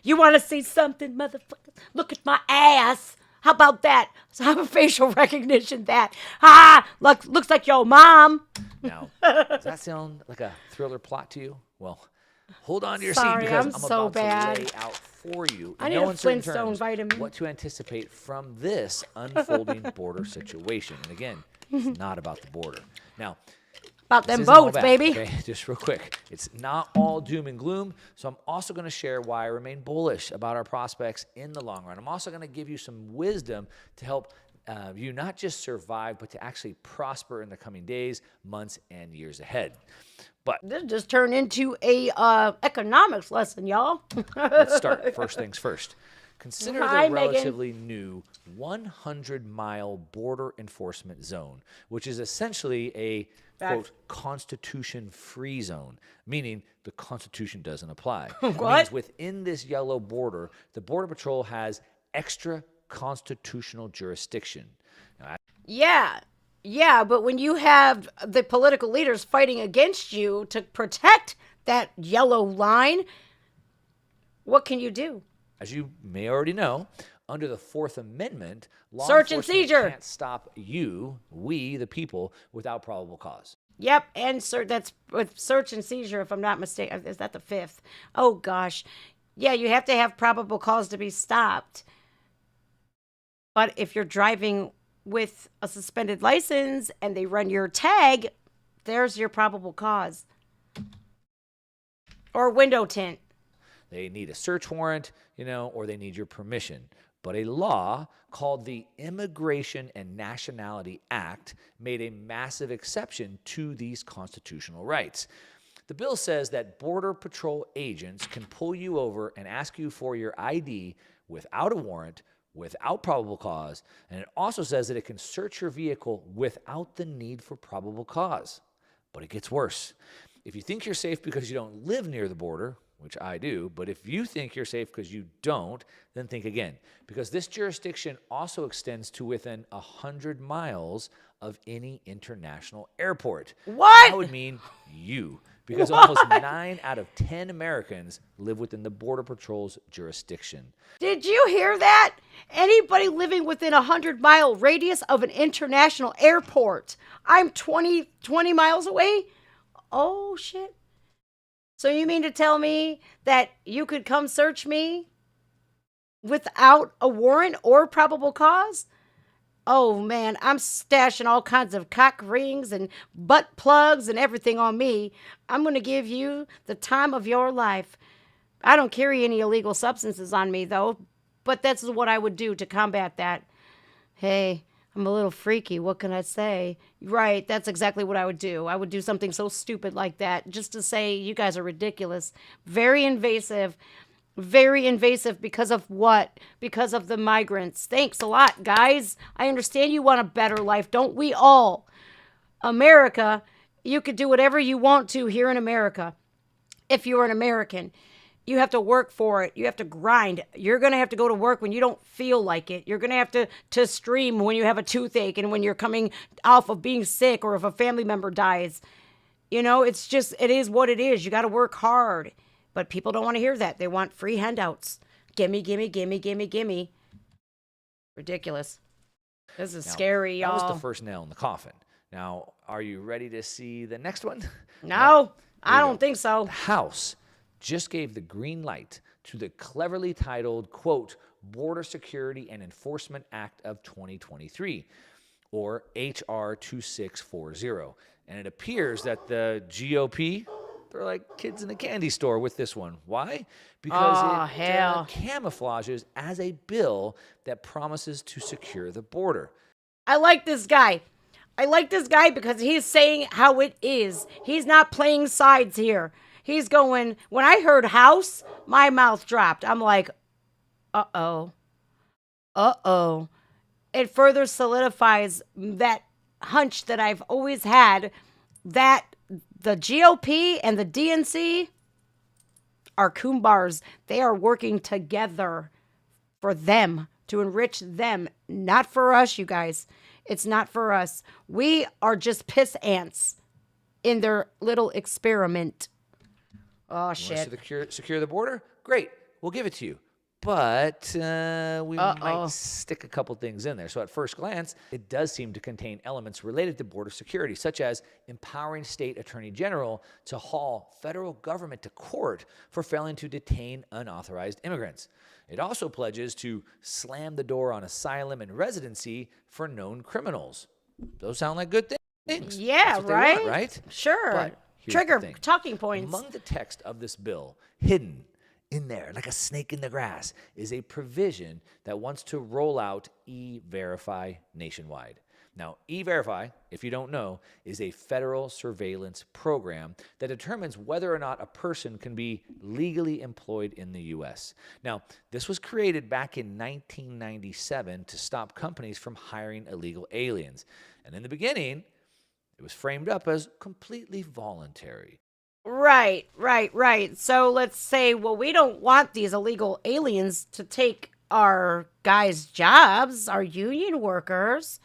You want to see something, motherfucker? Look at my ass. How about that? So have a facial recognition that. Looks like your mom. Now, does that sound like a thriller plot to you? Well, hold on to your Sorry, seat because I'm I'm so about bad. to lay out for you I in need no a uncertain Flintstone terms vitamin. what to anticipate from this unfolding border situation. And again, it's not about the border. Now, about them This isn't all boats, bad, baby. Okay? Just real quick. It's not all doom and gloom. So I'm also going to share why I remain bullish about our prospects in the long run. I'm also going to give you some wisdom to help you not just survive, but to actually prosper in the coming days, months, and years ahead. But This just turned into a economics lesson, y'all. let's start. First things first. Consider Hi, the Megan. relatively new 100-mile border enforcement zone, which is essentially a, quote, constitution-free zone, meaning the Constitution doesn't apply. It What? means within this yellow border, the Border Patrol has extra constitutional jurisdiction. Now, Yeah, but when you have the political leaders fighting against you to protect that yellow line, what can you do? as you may already know, under the Fourth Amendment, law Search and enforcement seizure. can't stop you, we, the people, without probable cause. Yep, and that's with search and seizure, if I'm not mistaken. Is that the 5th? Oh, gosh. Yeah, you have to have probable cause to be stopped. But if you're driving with a suspended license and they run your tag, there's your probable cause. Or window tint. They need a search warrant, or they need your permission. But a law called the Immigration and Nationality Act made a massive exception to these constitutional rights. The bill says that Border Patrol agents can pull you over and ask you for your ID without a warrant, without probable cause, and it also says that it can search your vehicle without the need for probable cause. But it gets worse. If you think you're safe because you don't live near the border, which I do, but if you think you're safe because you don't, then think again. Because this jurisdiction also extends to within 100 miles of any international airport. What? That would mean you. Because almost 9 out of 10 Americans live within the Border Patrol's jurisdiction. Did you hear that? Anybody living within a 100-mile radius of an international airport. I'm 20 miles away? Oh, shit. So you mean to tell me that you could come search me without a warrant or probable cause? Oh, man, I'm stashing all kinds of cock rings and butt plugs and everything on me. I'm going to give you the time of your life. I don't carry any illegal substances on me, though, but that's what I would do to combat that. Hey, I'm a little freaky. What can I say? Right, that's exactly what I would do. I would do something so stupid like that just to say you guys are ridiculous. Very invasive. Very invasive because of what? Because of the migrants. Thanks a lot, guys. I understand you want a better life, don't we all? America, you could do whatever you want to here in America. If you're an American, you have to work for it. You have to grind. You're going to have to go to work when you don't feel like it. You're going to have to stream when you have a toothache and when you're coming off of being sick or if a family member dies. It's just, it is what it is. You got to work hard. But people don't want to hear that. They want free handouts. Gimme, gimme, gimme, gimme, gimme. Ridiculous. This is scary, y'all. That was the first nail in the coffin. Now, are you ready to see the next one? No, I you don't go. think so. The House just gave the green light to the cleverly titled, quote, Border Security and Enforcement Act of 2023, or H.R. 2640. And it appears that the GOP, they're like kids in a candy store with this one. Why? Because it camouflages as a bill that promises to secure the border. I like this guy. I like this guy because he's saying how it is. He's not playing sides here. He's going, when I heard House, my mouth dropped. I'm like, uh-oh. Uh-oh. It further solidifies that hunch that I've always had that the GOP and the DNC are Coombars. They are working together for them, to enrich them, not for us, you guys. It's not for us. We are just piss ants in their little experiment. Oh, shit. You want to secure the border? Great. We'll give it to you. But we might stick a couple things in there. So at first glance, it does seem to contain elements related to border security, such as empowering state attorney general to haul federal government to court for failing to detain unauthorized immigrants. It also pledges to slam the door on asylum and residency for known criminals. Those sound like good things. things. Yeah, That's what they want, right? right? Sure. But here's the Trigger thing. talking points. Among the text of this bill, hidden in there, like a snake in the grass, is a provision that wants to roll out E-Verify nationwide. Now, E-Verify, if you don't know, is a federal surveillance program that determines whether or not a person can be legally employed in the U.S. Now, this was created back in 1997 to stop companies from hiring illegal aliens. And in the beginning, it was framed up as completely voluntary. Right. So let's say, well, we don't want these illegal aliens to take our guys' jobs, our union workers.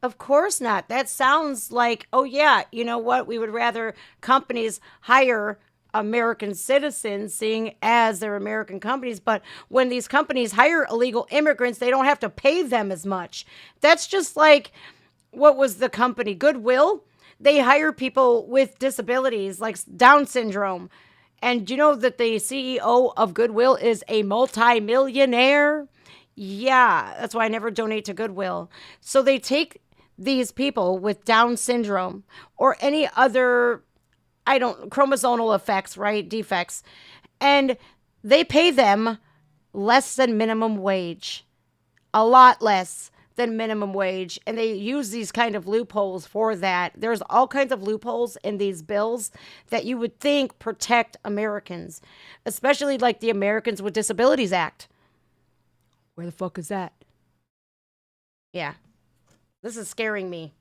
Of course not. That sounds like, oh, yeah, you know what? We would rather companies hire American citizens, seeing as they're American companies. But when these companies hire illegal immigrants, they don't have to pay them as much. That's just like, what was the company? Goodwill? They hire people with disabilities like Down syndrome. And you know that the CEO of Goodwill is a multimillionaire? Yeah, that's why I never donate to Goodwill. So they take these people with Down syndrome or any other, chromosomal effects, right? Defects. And they pay them less than minimum wage. A lot less than minimum wage. And they use these kind of loopholes for that. There's all kinds of loopholes in these bills that you would think protect Americans, especially like the Americans with Disabilities Act. Where the fuck is that? Yeah. This is scaring me.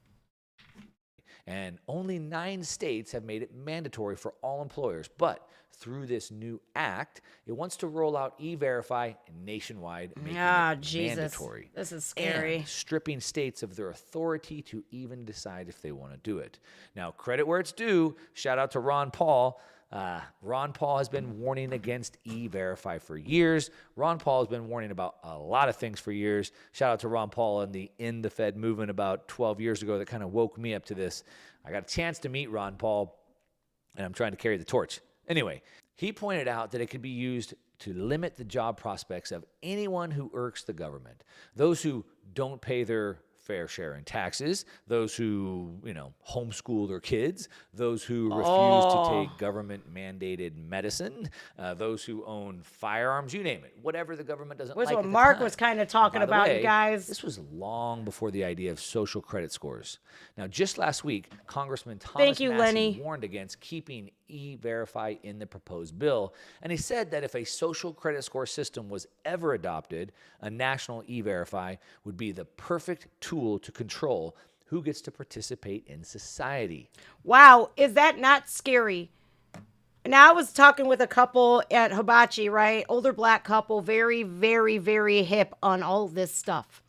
And only 9 states have made it mandatory for all employers. But through this new act, it wants to roll out E-Verify nationwide, making it Jesus. mandatory. This is scary. And stripping states of their authority to even decide if they want to do it. Now, credit where it's due. Shout out to Ron Paul. Ron Paul has been warning against E-Verify for years. Ron Paul has been warning about a lot of things for years. Shout out to Ron Paul and the End the Fed movement about 12 years ago that kind of woke me up to this. I got a chance to meet Ron Paul, and I'm trying to carry the torch. Anyway, he pointed out that it could be used to limit the job prospects of anyone who irks the government. Those who don't pay their fair share in taxes, those who, homeschool their kids, those who refuse to take government-mandated medicine, those who own firearms, you name it, whatever the government doesn't like. That's at what the Mark time. was kind of talking By the about, way, you guys. This was long before the idea of social credit scores. Now, just last week, Congressman Thomas Thank you, Massie Lenny. warned against keeping E-Verify in the proposed bill, and he said that if a social credit score system was ever adopted, a national E-Verify would be the perfect tool to control who gets to participate in society. Wow, is that not scary? Now, I was talking with a couple at Hibachi, right? Older black couple, very, very, very hip on all this stuff.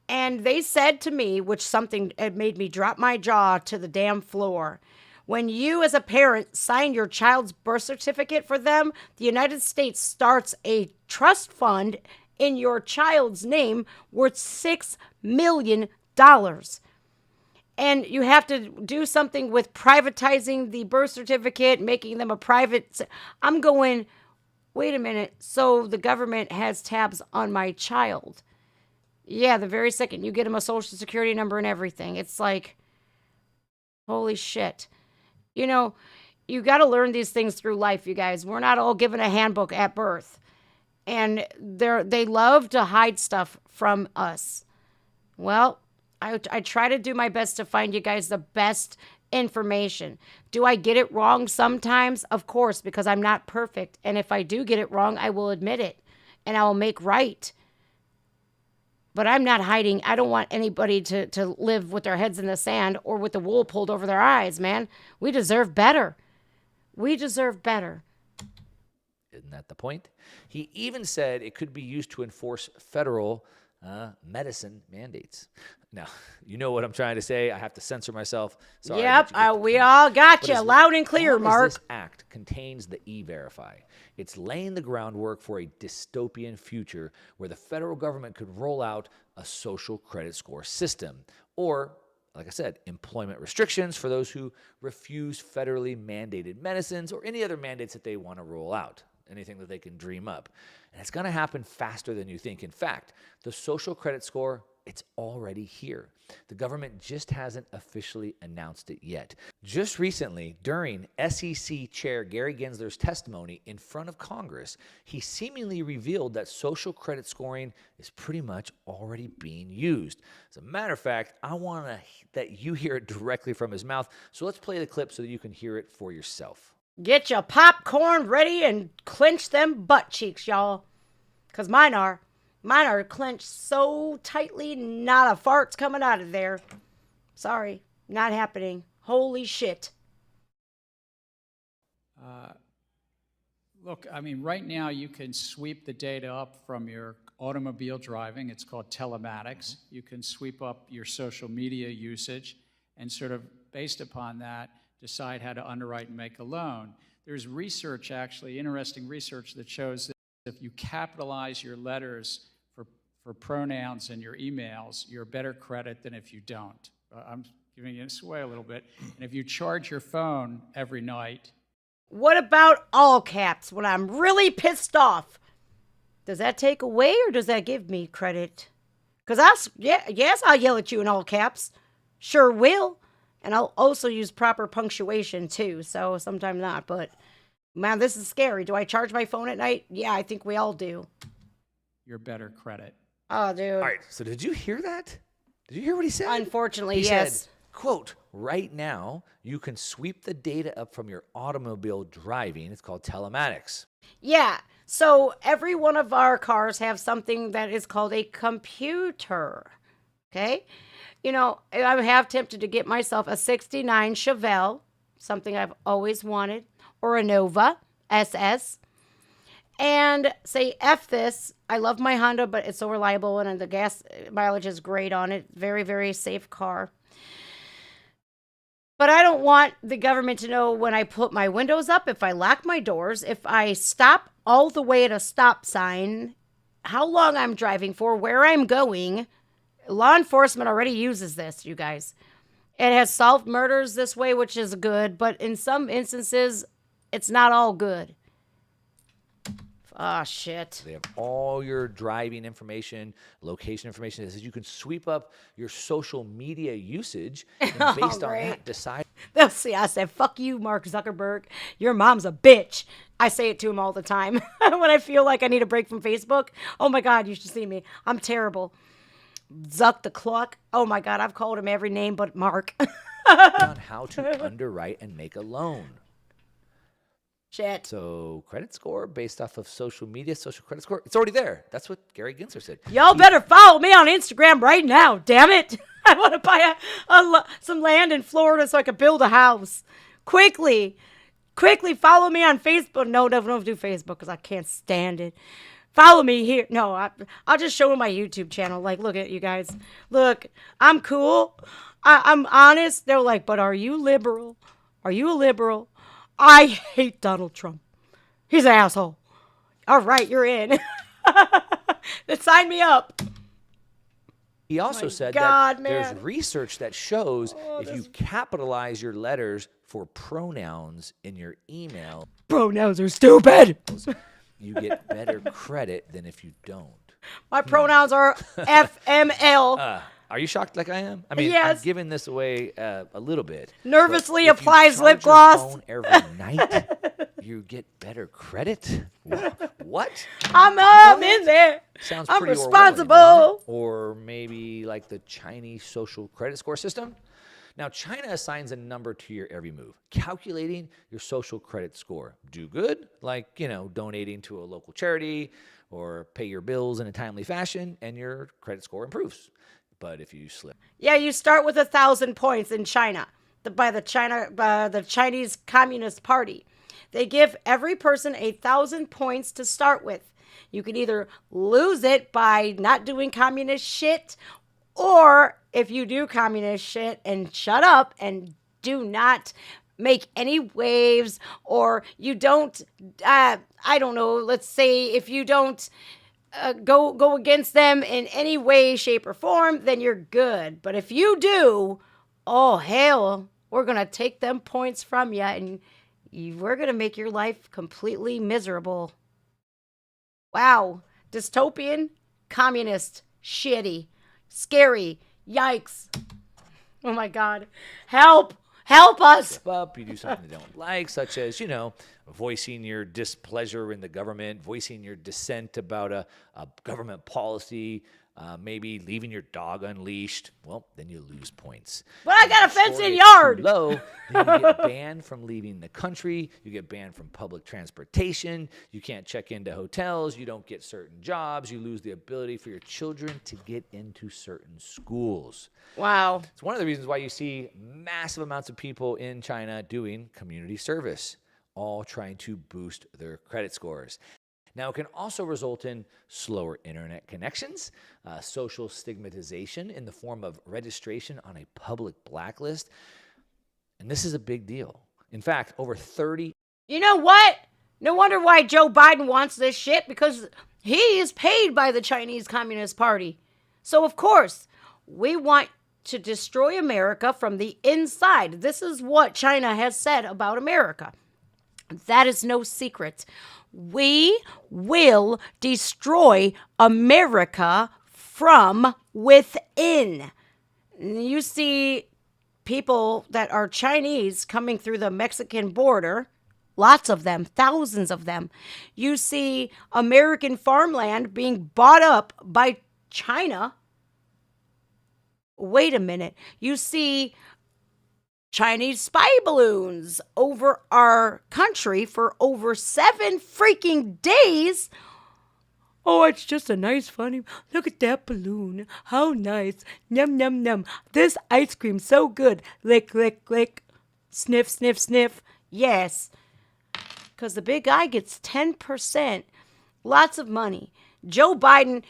And they said to me, which something it made me drop my jaw to the damn floor. When you as a parent sign your child's birth certificate for them, the United States starts a trust fund in your child's name worth $6 million. And you have to do something with privatizing the birth certificate, making them a private. I'm going, wait a minute. So the government has tabs on my child. Yeah, the very second you get them a social security number and everything. It's like, holy shit. You got to learn these things through life, you guys. We're not all given a handbook at birth. And they love to hide stuff from us. Well, I try to do my best to find you guys the best information. Do I get it wrong sometimes? Of course, because I'm not perfect. And if I do get it wrong, I will admit it. And I will make right. But I'm not hiding. I don't want anybody to live with their heads in the sand or with the wool pulled over their eyes, man. We deserve better. We deserve better. Isn't that the point? He even said it could be used to enforce federal medicine mandates. Now, you know what I'm trying to say. I have to censor myself. Sorry. Yep, we all got But you as loud and clear, long as Mark. This act contains the E-Verify. It's laying the groundwork for a dystopian future where the federal government could roll out a social credit score system, or, like I said, employment restrictions for those who refuse federally mandated medicines or any other mandates that they want to roll out, anything that they can dream up. And it's going to happen faster than you think. In fact, the social credit score it's already here. The government just hasn't officially announced it yet. Just recently, during SEC Chair Gary Gensler's testimony in front of Congress, he seemingly revealed that social credit scoring is pretty much already being used. As a matter of fact, I want that you hear it directly from his mouth, so let's play the clip so that you can hear it for yourself. Get your popcorn ready and clench them butt cheeks, y'all. Because mine are. Mine are clenched so tightly, not a fart's coming out of there. Sorry, not happening. Holy shit. Look, I mean, right now you can sweep the data up from your automobile driving. It's called telematics. You can sweep up your social media usage and sort of based upon that, decide how to underwrite and make a loan. There's research, actually, interesting research that shows that if you capitalize your letters for pronouns in your emails, you're better credit than if you don't. I'm giving you this away a little bit. And if you charge your phone every night. What about all caps when I'm really pissed off? Does that take away or does that give me credit? Because yes, I'll yell at you in all caps. Sure will. And I'll also use proper punctuation too. So sometimes not. But man, this is scary. Do I charge my phone at night? Yeah, I think we all do. Your better credit. Oh, dude. All right, so did you hear that? Did you hear what he said? Unfortunately, he yes. said, quote, right now, you can sweep the data up from your automobile driving. It's called telematics. Yeah. So every one of our cars have something that is called a computer. Okay. You know, I have tempted to get myself a 69 Chevelle, something I've always wanted, or a Nova SS. And say, F this. I love my Honda, but it's so reliable and the gas mileage is great on it. Very, very safe car. But I don't want the government to know when I put my windows up, if I lock my doors, if I stop all the way at a stop sign, how long I'm driving for, where I'm going. Law enforcement already uses this, you guys. It has solved murders this way, which is good, but in some instances, it's not all good. Oh, shit. They have all your driving information, location information. It says you can sweep up your social media usage and based on that, decide. They'll see, I said, fuck you, Mark Zuckerberg. Your mom's a bitch. I say it to him all the time. When I feel like I need a break from Facebook. Oh, my God, you should see me. I'm terrible. Zuck the clock. Oh, my God, I've called him every name but Mark. on how to underwrite and make a loan. Shit. So credit score based off of social media, social credit score, it's already there. That's what Gary Gensler said. Y'all better follow me on Instagram right now, damn it. I want to buy some land in Florida so I can build a house. Quickly follow me on Facebook. No, don't do Facebook because I can't stand it. Follow me here. No, I'll just show them my YouTube channel. Like, look at you guys. Look, I'm cool. I'm honest. They're like, but are you liberal? Are you a liberal? I hate Donald Trump. He's an asshole. All right, you're in. Then sign me up. He also said God, that man. there's research that shows if you capitalize your letters for pronouns in your email, Pronouns are stupid. you get better credit than if you don't. My pronouns are FML. Are you shocked like I am? I mean, Yes. I'm giving this away a little bit. Nervously but if you applies lip charge your gloss. phone every night, you get better credit. What? I'm in there. Sounds I'm pretty Orwellian, responsible. doesn't it? Or maybe like the Chinese social credit score system. Now, China assigns a number to your every move, calculating your social credit score. Do good, like, donating to a local charity or pay your bills in a timely fashion, and your credit score improves. But if you slip, Yeah, you start with 1,000 points in China by the Chinese Communist Party. They give every person 1,000 points to start with. You can either lose it by not doing communist shit, or if you do communist shit and shut up and do not make any waves, or you don't, I don't know, let's say if you don't go against them in any way, shape, or form, then you're good. But if you do, oh, hell, we're going to take them points from you, and we're going to make your life completely miserable. Wow. Dystopian, communist, shitty. scary. Yikes. Oh my God. Help us. Up, you do something they don't like, such as, voicing your displeasure in the government, voicing your dissent about a government policy, maybe leaving your dog unleashed. Well, then you lose points. But I got a fenced in Too yard. low, then you get banned from leaving the country. You get banned from public transportation. You can't check into hotels. You don't get certain jobs. You lose the ability for your children to get into certain schools. Wow. It's one of the reasons why you see massive amounts of people in China doing community service, all trying to boost their credit scores. Now, it can also result in slower internet connections, social stigmatization in the form of registration on a public blacklist. And this is a big deal. In fact, over 30. You know what? No wonder why Joe Biden wants this shit, because he is paid by the Chinese Communist Party. So, of course, we want to destroy America from the inside. This is what China has said about America. That is no secret. We will destroy America from within. You see people that are Chinese coming through the Mexican border, lots of them, thousands of them. You see American farmland being bought up by China. Wait a minute. You see Chinese spy balloons over our country for over 7 freaking days. Oh, it's just a nice, funny. Look at that balloon. How nice. Yum, yum, yum. This ice cream's so good. Lick, lick, lick. Sniff, sniff, sniff. Yes. Because the big guy gets 10%. Lots of money. Joe Biden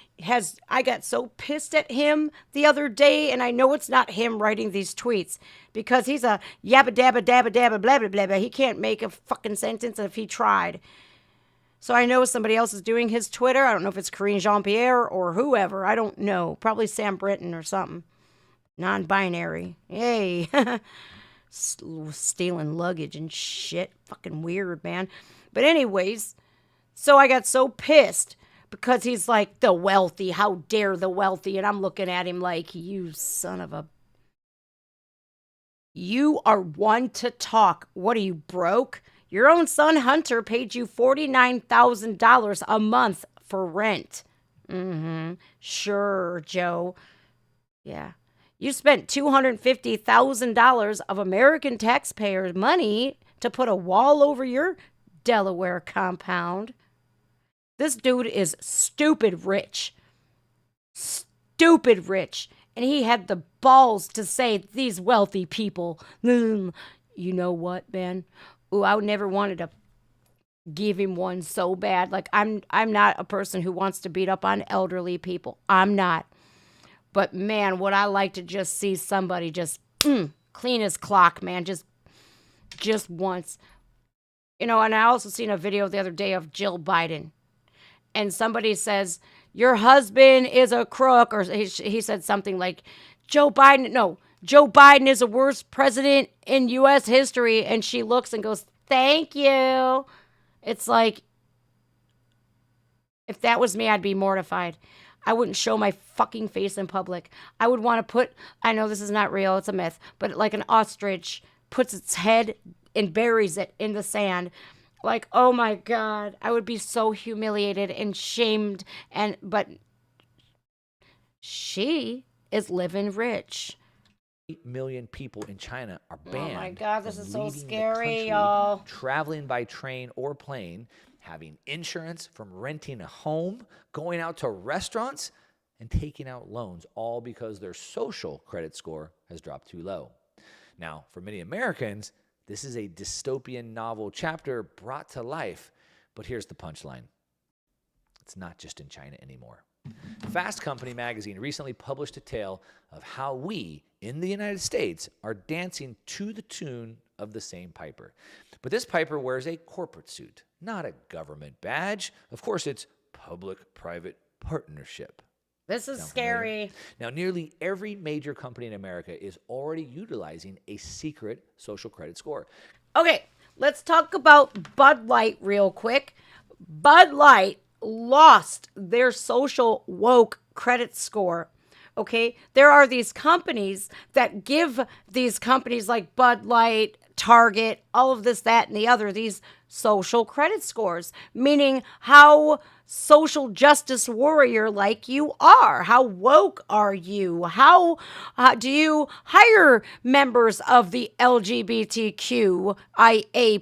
I got so pissed at him the other day, and I know it's not him writing these tweets, because he's a yabba dabba dabba dabba blah blah blah blah. He can't make a fucking sentence if he tried. So I know somebody else is doing his Twitter. I don't know if it's Karine Jean-Pierre or whoever. I don't know. Probably Sam Brinton or something. Non-binary. Hey. Stealing luggage and shit. Fucking weird, man. But anyways, so I got so pissed because he's like, the wealthy. How dare the wealthy? And I'm looking at him like, you son of a... You are one to talk. What are you, broke? Your own son, Hunter, paid you $49,000 a month for rent. Sure, Joe. Yeah. You spent $250,000 of American taxpayers' money to put a wall over your Delaware compound. This dude is stupid rich. Stupid rich. And he had the balls to say, these wealthy people. You know what, man? Ooh, I would never wanted to give him one so bad. Like, I'm not a person who wants to beat up on elderly people. I'm not. But, man, would I like to just see somebody just clean his clock, man. Just once. You know, and I also seen a video the other day of Jill Biden. And somebody says, your husband is a crook. Or he said something like, Joe Biden is the worst president in U.S. history. And she looks and goes, thank you. It's like, if that was me, I'd be mortified. I wouldn't show my fucking face in public. I would want to put, I know this is not real, it's a myth, but like an ostrich puts its head and buries it in the sand. Like, oh my God, I would be so humiliated and shamed. But she is living rich. 8 million people in China are banned. Oh my God, this from is so leaving the scary, country, y'all. Traveling by train or plane, having insurance, from renting a home, going out to restaurants, and taking out loans, all because their social credit score has dropped too low. Now, for many Americans, this is a dystopian novel chapter brought to life. But here's the punchline. It's not just in China anymore. Fast Company magazine recently published a tale of how we, in the United States, are dancing to the tune of the same piper. But this piper wears a corporate suit, not a government badge. Of course, it's public-private partnership. This is scary. Now, nearly every major company in America is already utilizing a secret social credit score. Okay, let's talk about Bud Light real quick. Bud Light lost their social woke credit score Okay, there are these companies that give these companies like Bud Light, Target, all of this, that, and the other, these social credit scores, meaning how social justice warrior like you are. How woke are you? How do you hire members of the LGBTQIA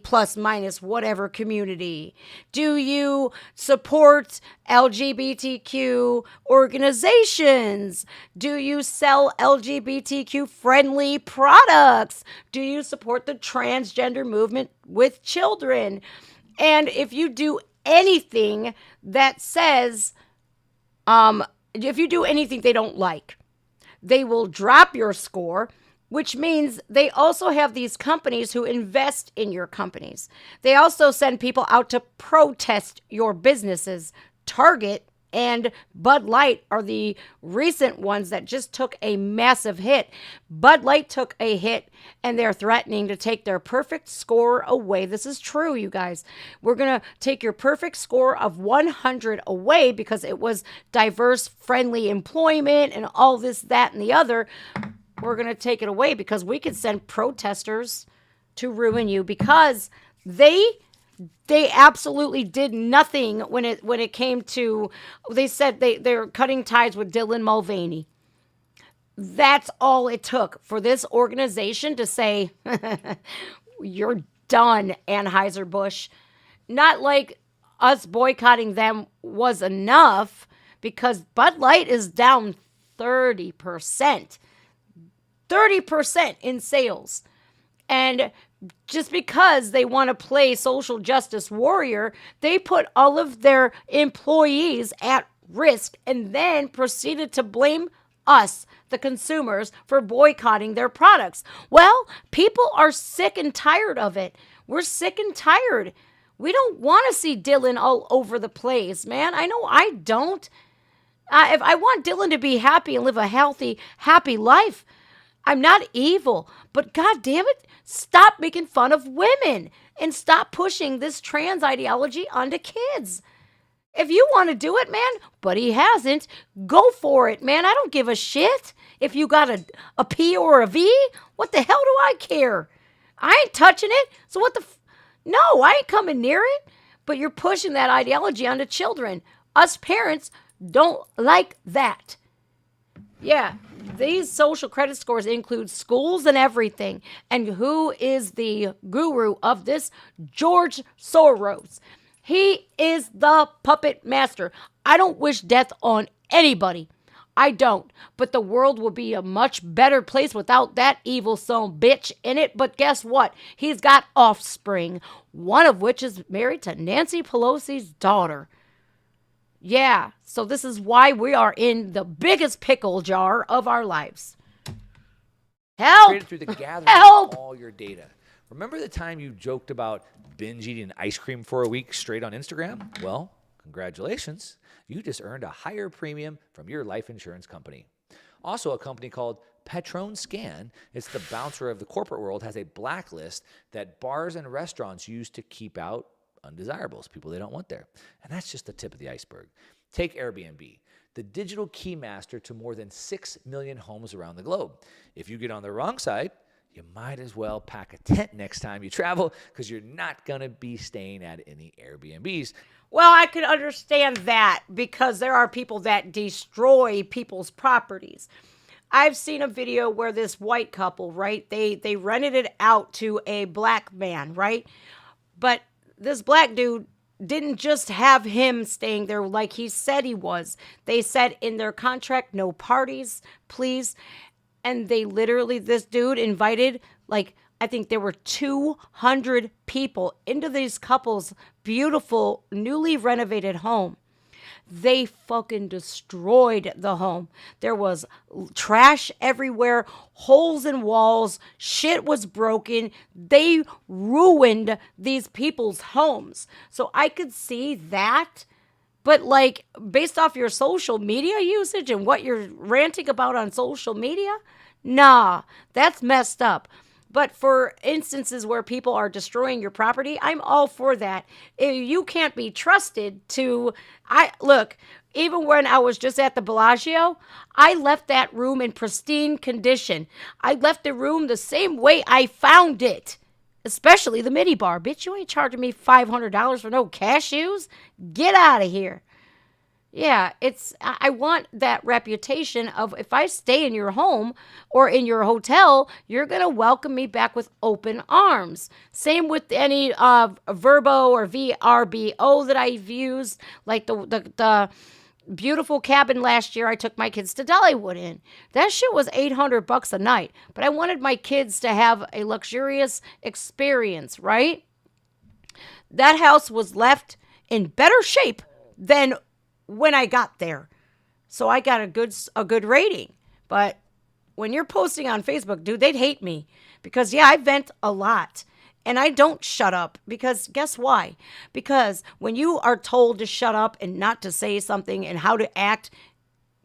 plus minus whatever community? Do you support LGBTQ organizations? Do you sell LGBTQ friendly products? Do you support the transgender movement with children? And if you do anything that says, if you do anything they don't like, they will drop your score, which means they also have these companies who invest in your companies. They also send people out to protest your businesses. Target and Bud Light are the recent ones that just took a massive hit. Bud Light took a hit, and they're threatening to take their perfect score away. This is true, you guys. We're going to take your perfect score of 100 away because it was diverse, friendly employment and all this, that, and the other. We're going to take it away because we could send protesters to ruin you because they absolutely did nothing when it came to, they said they're cutting ties with Dylan Mulvaney. That's all it took for this organization to say, you're done, Anheuser-Busch. Not like us boycotting them was enough, because Bud Light is down 30%. 30% in sales. And just because they want to play social justice warrior, they put all of their employees at risk and then proceeded to blame us, the consumers, for boycotting their products. Well, people are sick and tired of it. We're sick and tired. We don't want to see Dylan all over the place, man. I know I don't. If I want Dylan to be happy and live a healthy, happy life, I'm not evil, but God damn it, stop making fun of women and stop pushing this trans ideology onto kids. If you want to do it, man, but he hasn't, go for it, man. I don't give a shit if you got a P or a V. What the hell do I care? I ain't touching it. So what the no, I ain't coming near it. But you're pushing that ideology onto children. Us parents don't like that. Yeah, these social credit scores include schools and everything. And who is the guru of this? George Soros. He is the puppet master. I don't wish death on anybody. I don't. But the world will be a much better place without that evil son bitch in it. But guess what? He's got offspring, one of which is married to Nancy Pelosi's daughter. Yeah, so this is why we are in the biggest pickle jar of our lives. Help! Created through the gathering Help! of all your data. Remember the time you joked about binge eating ice cream for a week straight on Instagram? Well, congratulations. You just earned a higher premium from your life insurance company. Also, a company called Patron Scan, it's the bouncer of the corporate world, has a blacklist that bars and restaurants use to keep out undesirables, people they don't want there. And that's just the tip of the iceberg. Take Airbnb, the digital key master to more than 6 million homes around the globe. If you get on the wrong side, you might as well pack a tent next time you travel, because you're not going to be staying at any Airbnbs. Well, I could understand that, because there are people that destroy people's properties. I've seen a video where this white couple, right, they rented it out to a black man, right? But this black dude didn't just have him staying there like he said he was. They said in their contract, no parties, please. And they literally, this dude invited, like, I think there were 200 people into this couple's beautiful, newly renovated home. They fucking destroyed the home. There was trash everywhere, holes in walls, shit was broken. They ruined these people's homes. So I could see that. But like, based off your social media usage and what you're ranting about on social media, nah, that's messed up. But for instances where people are destroying your property, I'm all for that. You can't be trusted to, look, Even when I was just at the Bellagio, I left that room in pristine condition. I left the room the same way I found it, especially the mini bar. Bitch, you ain't charging me $500 for no cashews? Get out of here. Yeah, I want that reputation of if I stay in your home or in your hotel, you're going to welcome me back with open arms. Same with any Verbo or VRBO that I've used, like the beautiful cabin last year I took my kids to Dollywood in. That shit was $800 a night, but I wanted my kids to have a luxurious experience, right? That house was left in better shape than when I got there. So I got a good rating. But when you're posting on Facebook, dude, they'd hate me because I vent a lot and I don't shut up because guess why? Because when you are told to shut up and not to say something and how to act,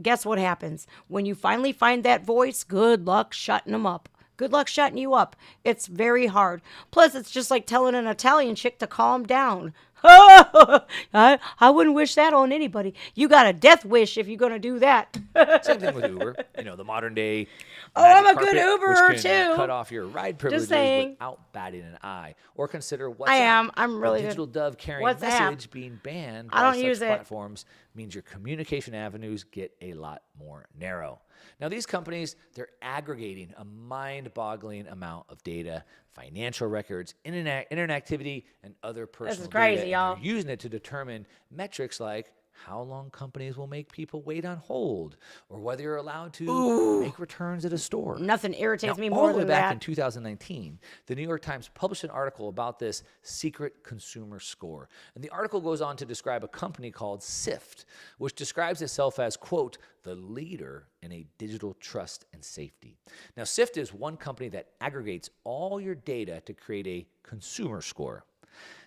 guess what happens? When you finally find that voice, good luck shutting them up. Good luck shutting you up. It's very hard. Plus, it's just like telling an Italian chick to calm down. I wouldn't wish that on anybody. You got a death wish if you're going to do that. Same thing with Uber. The modern day. I'm a good carpet, Uberer which can too. Cut off your ride privileges without batting an eye, or consider WhatsApp. I am. I'm really the digital good. dove carrying WhatsApp. message being banned I by don't use such it. platforms means your communication avenues get a lot more narrow. Now, these companies, they're aggregating a mind-boggling amount of data, financial records, internet activity, and other personal crazy, data. And y'all. they're using it to determine metrics like how long companies will make people wait on hold, or whether you're allowed to make returns at a store. Nothing irritates Now, me all more the way than back that. in 2019, the New York Times published an article about this secret consumer score. And the article goes on to describe a company called Sift, which describes itself as, quote, the leader in a digital trust and safety. Now, Sift is one company that aggregates all your data to create a consumer score.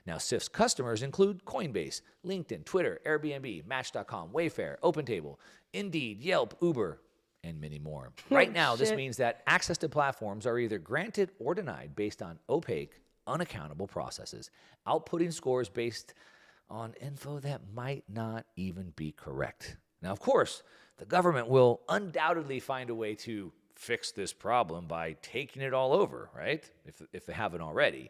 Now, Sift's customers include Coinbase, LinkedIn, Twitter, Airbnb, Match.com, Wayfair, OpenTable, Indeed, Yelp, Uber, and many more. Right now, this means that access to platforms are either granted or denied based on opaque, unaccountable processes, outputting scores based on info that might not even be correct. Now, of course, the government will undoubtedly find a way to fix this problem by taking it all over, right? If they haven't already.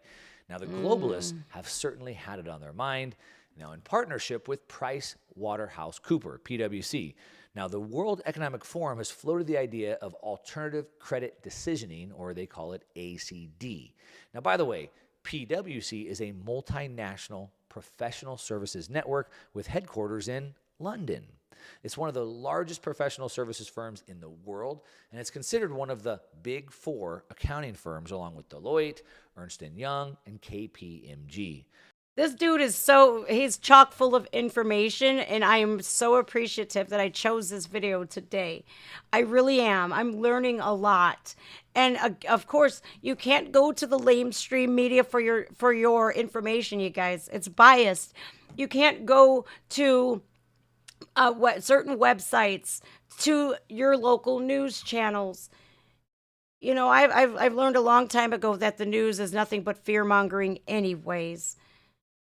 Now, the globalists have certainly had it on their mind, now in partnership with PricewaterhouseCoopers, PwC. Now, the World Economic Forum has floated the idea of alternative credit decisioning, or they call it ACD. Now, by the way, PwC is a multinational professional services network with headquarters in London. It's one of the largest professional services firms in the world, and it's considered one of the big four accounting firms, along with Deloitte, Ernst & Young, and KPMG. This dude he's chock full of information, and I am so appreciative that I chose this video today. I really am. I'm learning a lot. And of course, you can't go to the lamestream media for your information, you guys. It's biased. You can't go to certain websites, to your local news channels. I've learned a long time ago that the news is nothing but fear mongering, anyways,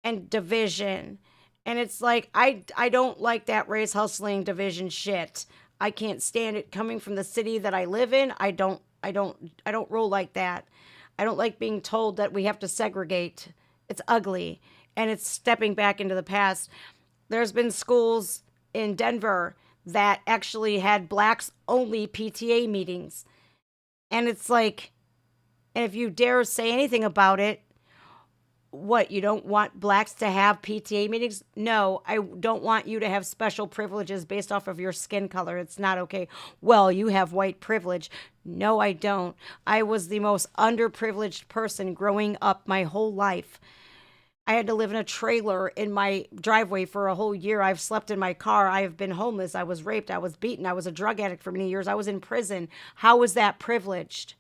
and division. And it's like I don't like that race hustling division shit. I can't stand it coming from the city that I live in. I don't roll like that. I don't like being told that we have to segregate. It's ugly, and it's stepping back into the past. There's been schools in Denver that actually had blacks only PTA meetings. And it's like, and if you dare say anything about it, what, you don't want blacks to have PTA meetings? No, I don't want you to have special privileges based off of your skin color. It's not okay. Well, you have white privilege. No, I don't. I was the most underprivileged person growing up my whole life. I had to live in a trailer in my driveway for a whole year. I've slept in my car. I have been homeless. I was raped. I was beaten. I was a drug addict for many years. I was in prison. How was that privileged?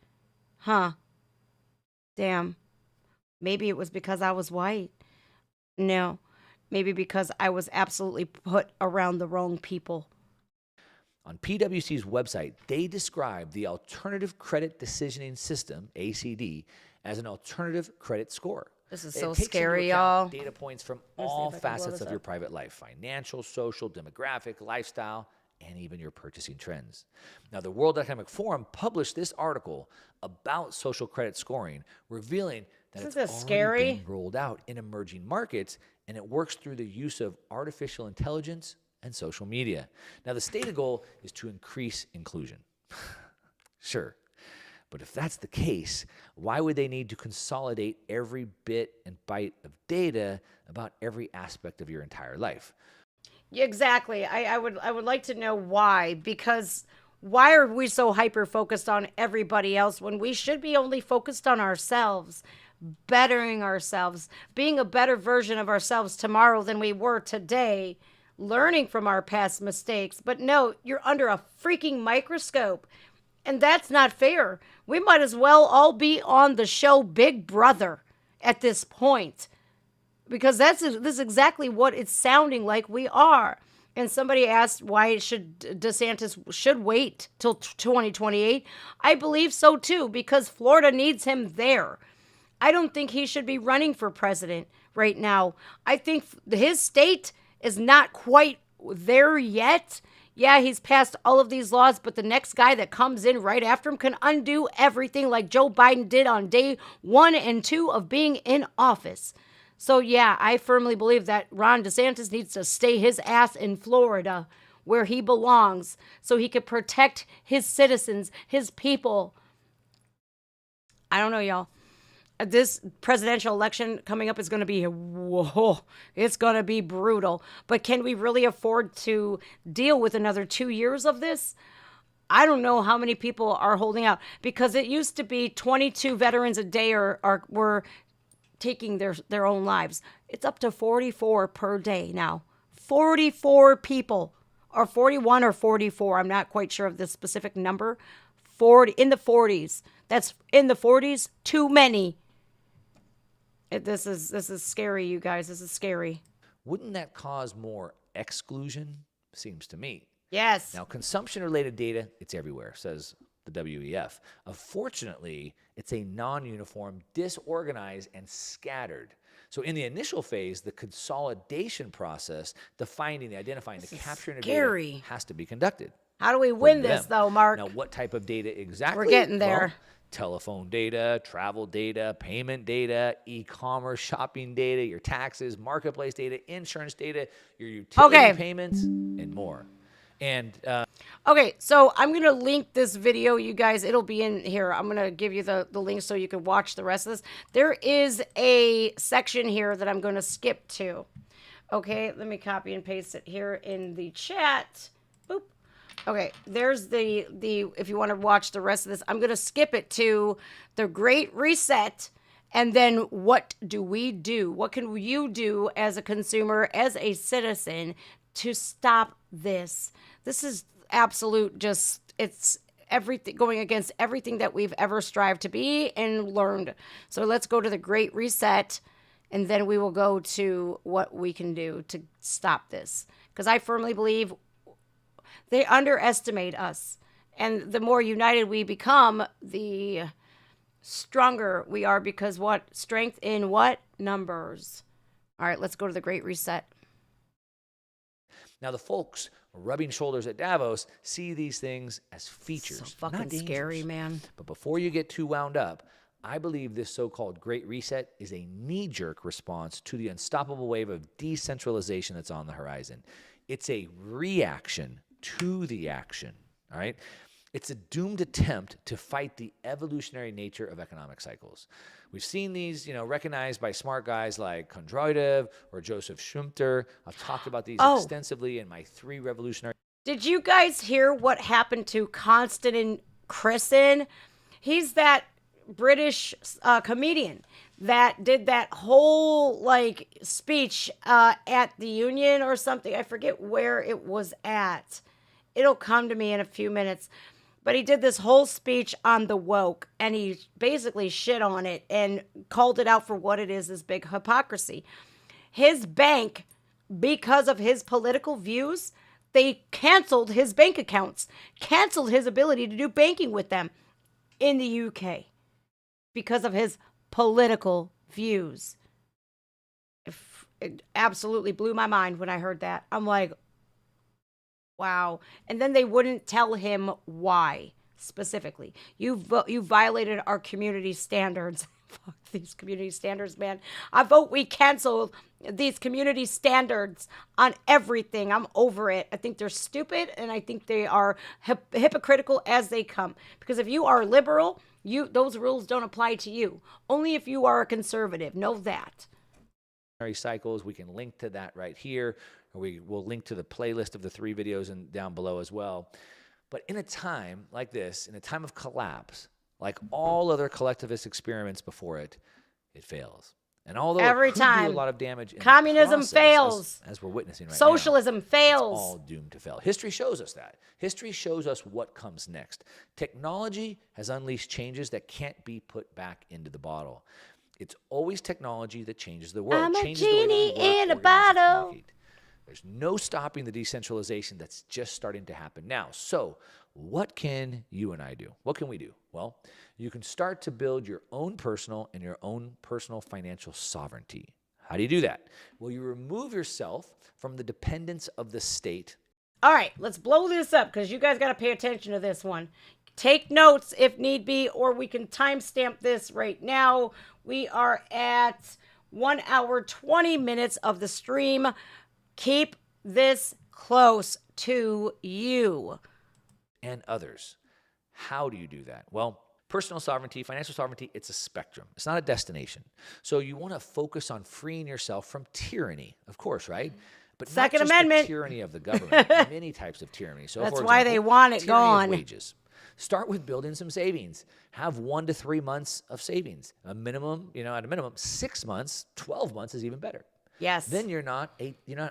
Huh. Damn. Maybe it was because I was white. No. Maybe because I was absolutely put around the wrong people. On PwC's website, they describe the Alternative Credit Decisioning System, ACD, as an alternative credit score. This is It so takes into scary, account y'all. data points from Let me see all if I can blow facets this of your up. private life: financial, social, demographic, lifestyle, and even your purchasing trends. Now, the World Economic Forum published this article about social credit scoring, revealing that Isn't it's this already scary? being rolled out in emerging markets, and it works through the use of artificial intelligence and social media. Now, the stated goal is to increase inclusion. Sure. But if that's the case, why would they need to consolidate every bit and byte of data about every aspect of your entire life? Exactly. I would like to know why, because why are we so hyper focused on everybody else when we should be only focused on ourselves, bettering ourselves, being a better version of ourselves tomorrow than we were today, learning from our past mistakes. But no, you're under a freaking microscope. And that's not fair. We might as well all be on the show Big Brother at this point, because this is exactly what it's sounding like we are. And somebody asked why DeSantis should wait till 2028. I believe so too, because Florida needs him there. I don't think he should be running for president right now. I think his state is not quite there yet. Yeah, he's passed all of these laws, but the next guy that comes in right after him can undo everything like Joe Biden did on day 1 and 2 of being in office. So yeah, I firmly believe that Ron DeSantis needs to stay his ass in Florida where he belongs so he could protect his citizens, his people. I don't know, y'all. This presidential election coming up is going to be, whoa, it's going to be brutal. But can we really afford to deal with another 2 years of this? I don't know how many people are holding out, because it used to be 22 veterans a day were taking their own lives. It's up to 44 per day now. 44 people, or 41 or 44. I'm not quite sure of the specific number. 40 in the 40s. That's in the 40s. Too many. This is scary, you guys. This is scary. Wouldn't that cause more exclusion? Seems to me. Yes. Now, consumption-related data, it's everywhere, says the WEF. Unfortunately, it's a non-uniform, disorganized, and scattered. So in the initial phase, the consolidation process, the finding, the identifying, the capturing of data has to be conducted. How do we win according to this, them. though, Mark? Now, what type of data exactly? We're getting there. Well, telephone data, travel data, payment data, e-commerce shopping data, your taxes, marketplace data, insurance data, your utility payments, and more. And okay, so I'm going to link this video, you guys. It'll be in here. I'm going to give you the link so you can watch the rest of this. There is a section here that I'm going to skip to. Okay, let me copy and paste it here in the chat. Boop. Okay, there's the if you want to watch the rest of this, I'm going to skip it to the Great Reset. And then what do we do? What can you do as a consumer, as a citizen, to stop this? This is absolute, just, it's everything, going against everything that we've ever strived to be and learned. So let's go to the Great Reset, and then we will go to what we can do to stop this. Because I firmly believe they underestimate us. And the more united we become, the stronger we are, because what? Strength in what? Numbers. All right, let's go to the Great Reset. now the folks rubbing shoulders at Davos see these things as features. So fucking not dangers. scary, man. But before you get too wound up, I believe this so-called Great Reset is a knee-jerk response to the unstoppable wave of decentralization that's on the horizon. It's a reaction to the action, all right? It's a doomed attempt to fight the evolutionary nature of economic cycles. We've seen these, recognized by smart guys like Kondratiev or Joseph Schumpeter. I've talked about these extensively in my 3 revolutionary. Did you guys hear what happened to Konstantin Christen? He's that British comedian that did that whole speech at the Union or something. I forget where it was at. It'll come to me in a few minutes. But he did this whole speech on the woke, and he basically shit on it and called it out for what it is, this big hypocrisy. His bank, because of his political views, they canceled his bank accounts, canceled his ability to do banking with them in the UK because of his political views. It absolutely blew my mind when I heard that. I'm like, wow. And then they wouldn't tell him why specifically. You violated our community standards. Fuck these community standards, man. I vote we cancel these community standards on everything. I'm over it. I think they're stupid, and I think they are hypocritical as they come. Because if you are liberal, those rules don't apply to you. Only if you are a conservative. Know that. Cycles. We can link to that right here. We will link to the playlist of the 3 videos and down below as well. But in a time like this, in a time of collapse, like all other collectivist experiments before it, it fails. And although every it could time do a lot of damage, in the communism process, fails, as we're witnessing right socialism now, fails. it's all doomed to fail. History shows us that. History shows us what comes next. Technology has unleashed changes that can't be put back into the bottle. It's always technology that changes the world. I'm a changes the way genie we work, in a organize, and bottle. communicate. There's no stopping the decentralization that's just starting to happen now. So what can you and I do? What can we do? Well, you can start to build your own personal financial sovereignty. How do you do that? Well, you remove yourself from the dependence of the state. All right, let's blow this up because you guys got to pay attention to this one. Take notes if need be, or we can timestamp this right now. We are at 1 hour, 20 minutes of the stream. Keep this close to you. And others. How do you do that? Well, personal sovereignty, financial sovereignty, it's a spectrum. It's not a destination. So you want to focus on freeing yourself from tyranny, of course, right? But Second not just Amendment. The tyranny of the government, many types of tyranny. So That's for why example, they want it tyranny gone. of wages. Start with building some savings. Have 1 to 3 months of savings. A minimum, at a minimum, 6 months, 12 months is even better. Yes. Then you're not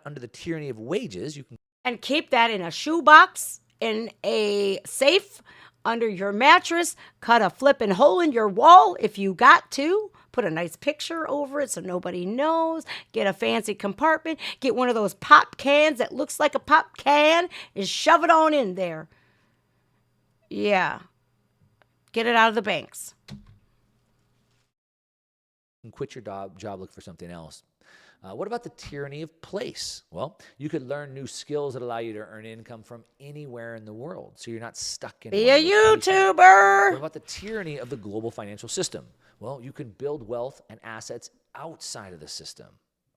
under the tyranny of wages. You can And keep that in a shoebox, in a safe, under your mattress. Cut a flipping hole in your wall if you got to. Put a nice picture over it so nobody knows. Get a fancy compartment. Get one of those pop cans that looks like a pop can and shove it on in there. Yeah. Get it out of the banks. quit your job, look for something else. What about the tyranny of place? Well, you could learn new skills that allow you to earn income from anywhere in the world, so you're not stuck in Be one a location. YouTuber. What about the tyranny of the global financial system? Well, you can build wealth and assets outside of the system.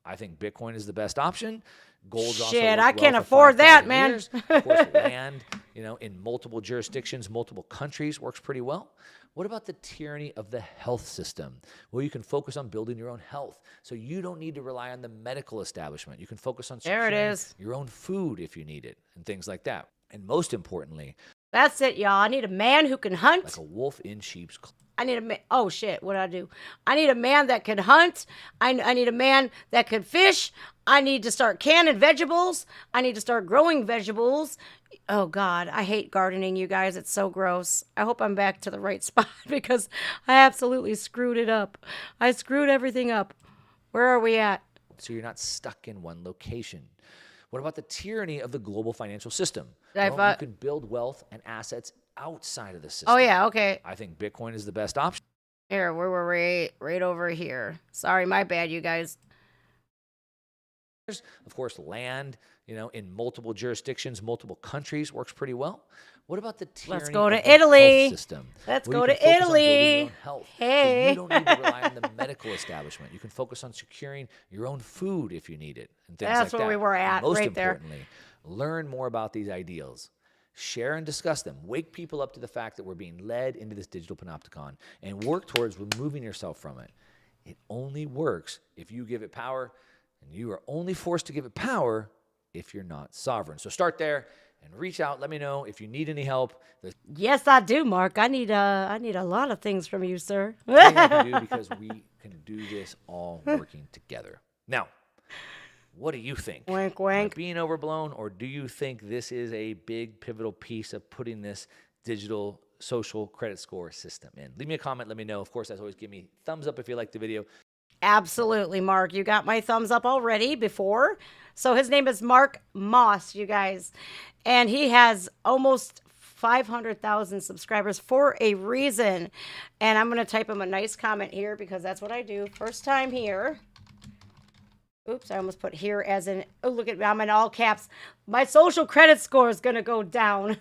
I think Bitcoin is the best option. Gold's also Shit, worked I well can't for afford that, 5,000 man. years. Of course, land, in multiple jurisdictions, multiple countries works pretty well. What about the tyranny of the health system? Well, you can focus on building your own health, so you don't need to rely on the medical establishment. You can focus on There it securing is. your own food if you need it, and things like that. And most importantly, That's it, y'all. I need a man who can hunt. like a wolf in sheep's clothing. I need a man. Oh shit! What did I do? I need a man that can hunt. I need a man that can fish. I need to start canning vegetables. I need to start growing vegetables. Oh God, I hate gardening, you guys. It's so gross. I hope I'm back to the right spot because I absolutely screwed it up. I screwed everything up. Where are we at? So you're not stuck in one location. What about the tyranny of the global financial system? I Well, thought- you can build wealth and assets outside of the system. Oh yeah, okay. I think Bitcoin is the best option. Here, we were right over here. Sorry, my bad, you guys. Of course, land, in multiple jurisdictions, multiple countries works pretty well. What about the tyranny Let's go to of the Italy. health system? Let's Well, go you to can focus on building your Italy. own health. So Hey. you don't need to rely on the medical establishment. You can focus on securing your own food if you need it, and things That's like where that. we were And at, most right there. importantly, learn more about these ideals. Share and discuss them. Wake people up to the fact that we're being led into this digital panopticon, and work towards removing yourself from it. It only works if you give it power, and you are only forced to give it power if you're not sovereign. So start there and reach out. Let me know if you need any help. There's Yes, I do, Mark. I need a lot of things from you, sir. nothing I can do because we can do this all working together. Now, what do you think? Wink, Am I wink. being overblown, or do you think this is a big pivotal piece of putting this digital social credit score system in? Leave me a comment. Let me know. Of course, as always, give me a thumbs up if you liked the video. Absolutely, Mark. You got my thumbs up already before. So his name is Mark Moss, you guys. And he has almost 500,000 subscribers for a reason. And I'm going to type him a nice comment here because that's what I do. First time here. Oops, I almost put here as in, oh, look at me, I'm in all caps. My social credit score is going to go down.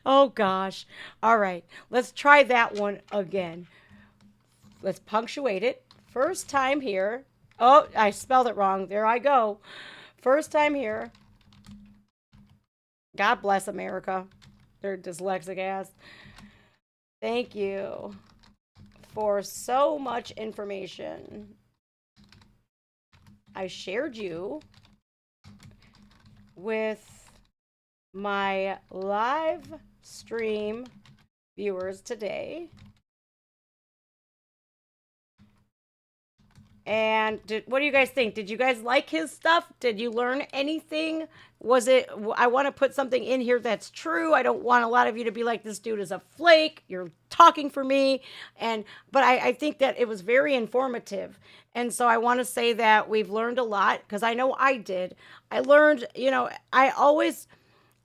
Oh, gosh. All right, let's try that one again. Let's punctuate it. First time here. Oh, I spelled it wrong. There I go. First time here. God bless America. They're dyslexic ass. Thank you for so much information. I shared you with my live stream viewers today. And what do you guys think? Did you guys like his stuff? Did you learn anything? Was it, I want to put something in here that's true. I don't want a lot of you to be like, this dude is a flake. You're talking for me. But I think that it was very informative. And so I want to say that we've learned a lot, because I know I did. I learned,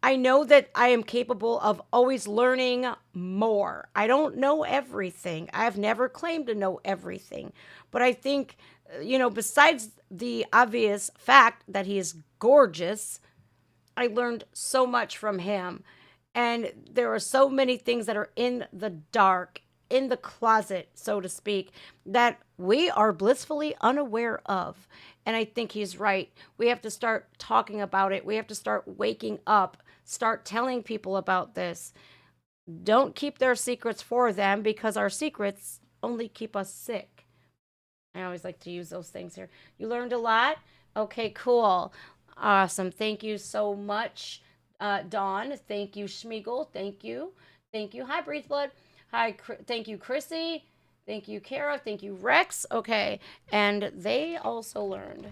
I know that I am capable of always learning more. I don't know everything. I've never claimed to know everything. But I think, besides the obvious fact that he is gorgeous, I learned so much from him. And there are so many things that are in the dark, in the closet, so to speak, that we are blissfully unaware of. And I think he's right. We have to start talking about it. We have to start waking up, start telling people about this. Don't keep their secrets for them, because our secrets only keep us sick. I always like to use those things here. You learned a lot? Okay, cool. Awesome. Thank you so much, Dawn. Thank you, Schmiegel. Thank you. Thank you. Hi, Breathe Blood. Hi, thank you, Chrissy. Thank you, Kara. Thank you, Rex. Okay, and they also learned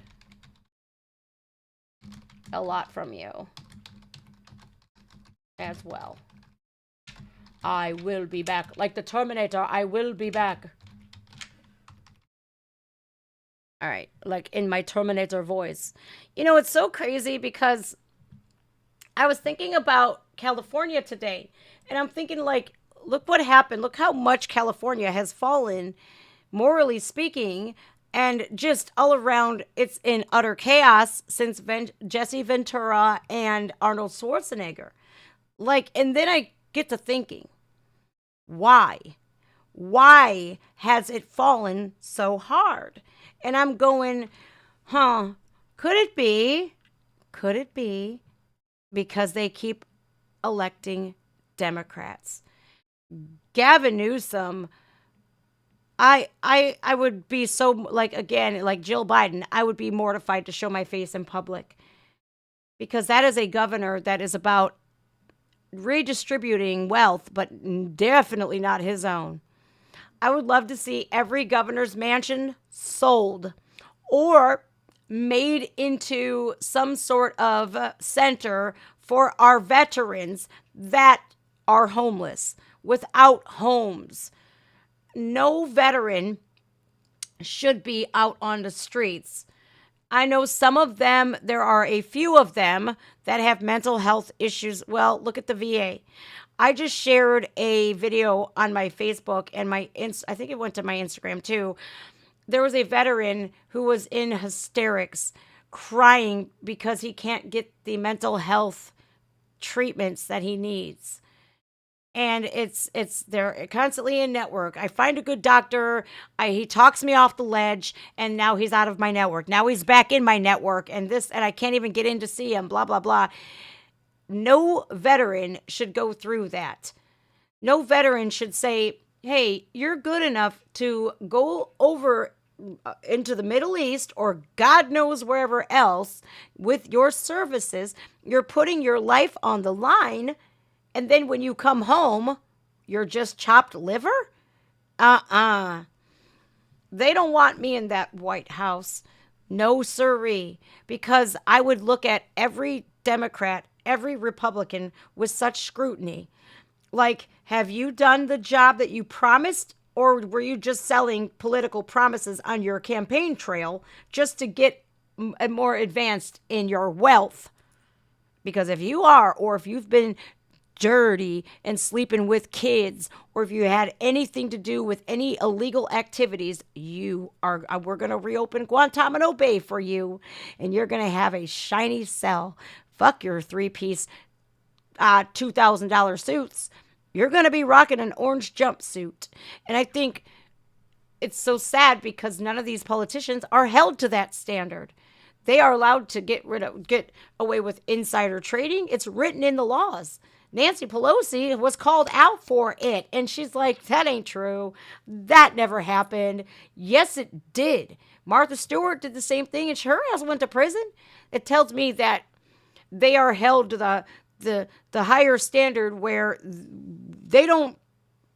a lot from you as well. I will be back. Like the Terminator, I will be back. All right, like in my Terminator voice. It's so crazy, because I was thinking about California today, and I'm thinking, like, look what happened. Look how much California has fallen, morally speaking, and just all around. It's in utter chaos since Jesse Ventura and Arnold Schwarzenegger. Like, and then I get to thinking, why? Why has it fallen so hard? And I'm going, could it be because they keep electing Democrats? Gavin Newsom, I would be so, like, again, like Jill Biden, I would be mortified to show my face in public, because that is a governor that is about redistributing wealth, but definitely not his own. I would love to see every governor's mansion sold or made into some sort of center for our veterans that are homeless, without homes. No veteran should be out on the streets. I know some of them, there are a few of them that have mental health issues. Well, look at the VA. I just shared a video on my Facebook and I think it went to my Instagram too. There was a veteran who was in hysterics, crying because he can't get the mental health treatments that he needs. And they're constantly in network. I find a good doctor. He talks me off the ledge, and now he's out of my network. Now he's back in my network, and I can't even get in to see him, blah, blah, blah. No veteran should go through that. No veteran should say, hey, you're good enough to go over into the Middle East or God knows wherever else with your services. You're putting your life on the line. And then when you come home, you're just chopped liver? They don't want me in that White House. No siree. Because I would look at every Democrat, every Republican with such scrutiny. Like, have you done the job that you promised? Or were you just selling political promises on your campaign trail just to get more advanced in your wealth? Because if you are, or if you've been dirty and sleeping with kids, or if you had anything to do with any illegal activities, we're going to reopen Guantanamo Bay for you, and you're going to have a shiny cell. Fuck your 3-piece $2,000 suits. You're going to be rocking an orange jumpsuit. And I think it's so sad because none of these politicians are held to that standard. They are allowed to get away with insider trading. It's written in the laws. Nancy Pelosi was called out for it. And she's like, that ain't true. That never happened. Yes, it did. Martha Stewart did the same thing, and her ass went to prison. It tells me that they are held to the higher standard where they don't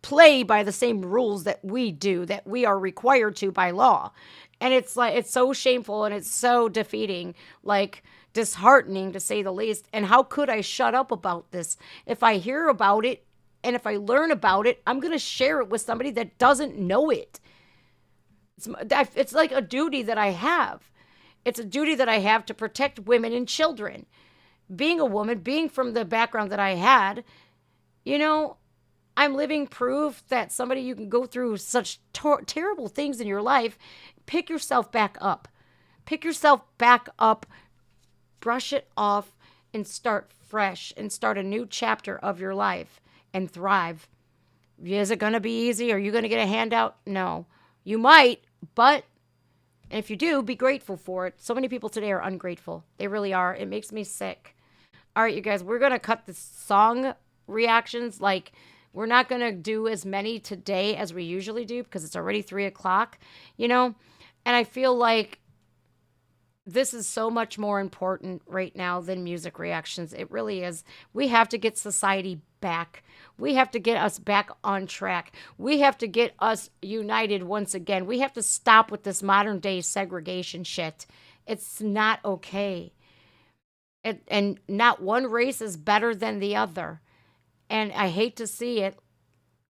play by the same rules that we do, that we are required to by law. And it's like, it's so shameful and it's so defeating, like disheartening to say the least. And how could I shut up about this? If I hear about it and if I learn about it, I'm going to share it with somebody that doesn't know it. It's like a duty that I have. It's a duty that I have to protect women and children. Being a woman, being from the background that I had, you know, I'm living proof that you can go through such terrible things in your life. Pick yourself back up. Pick yourself back up, brush it off, and start fresh and start a new chapter of your life and thrive. Is it going to be easy? Are you going to get a handout? No. You might, but if you do, be grateful for it. So many people today are ungrateful. They really are. It makes me sick. All right, you guys, we're going to cut the song reactions. Like, we're not going to do as many today as we usually do because it's already 3:00, you know? And I feel like this is so much more important right now than music reactions. It really is. We have to get society back. We have to get us back on track. We have to get us united once again. We have to stop with this modern day segregation shit. It's not okay. And not one race is better than the other. And I hate to see it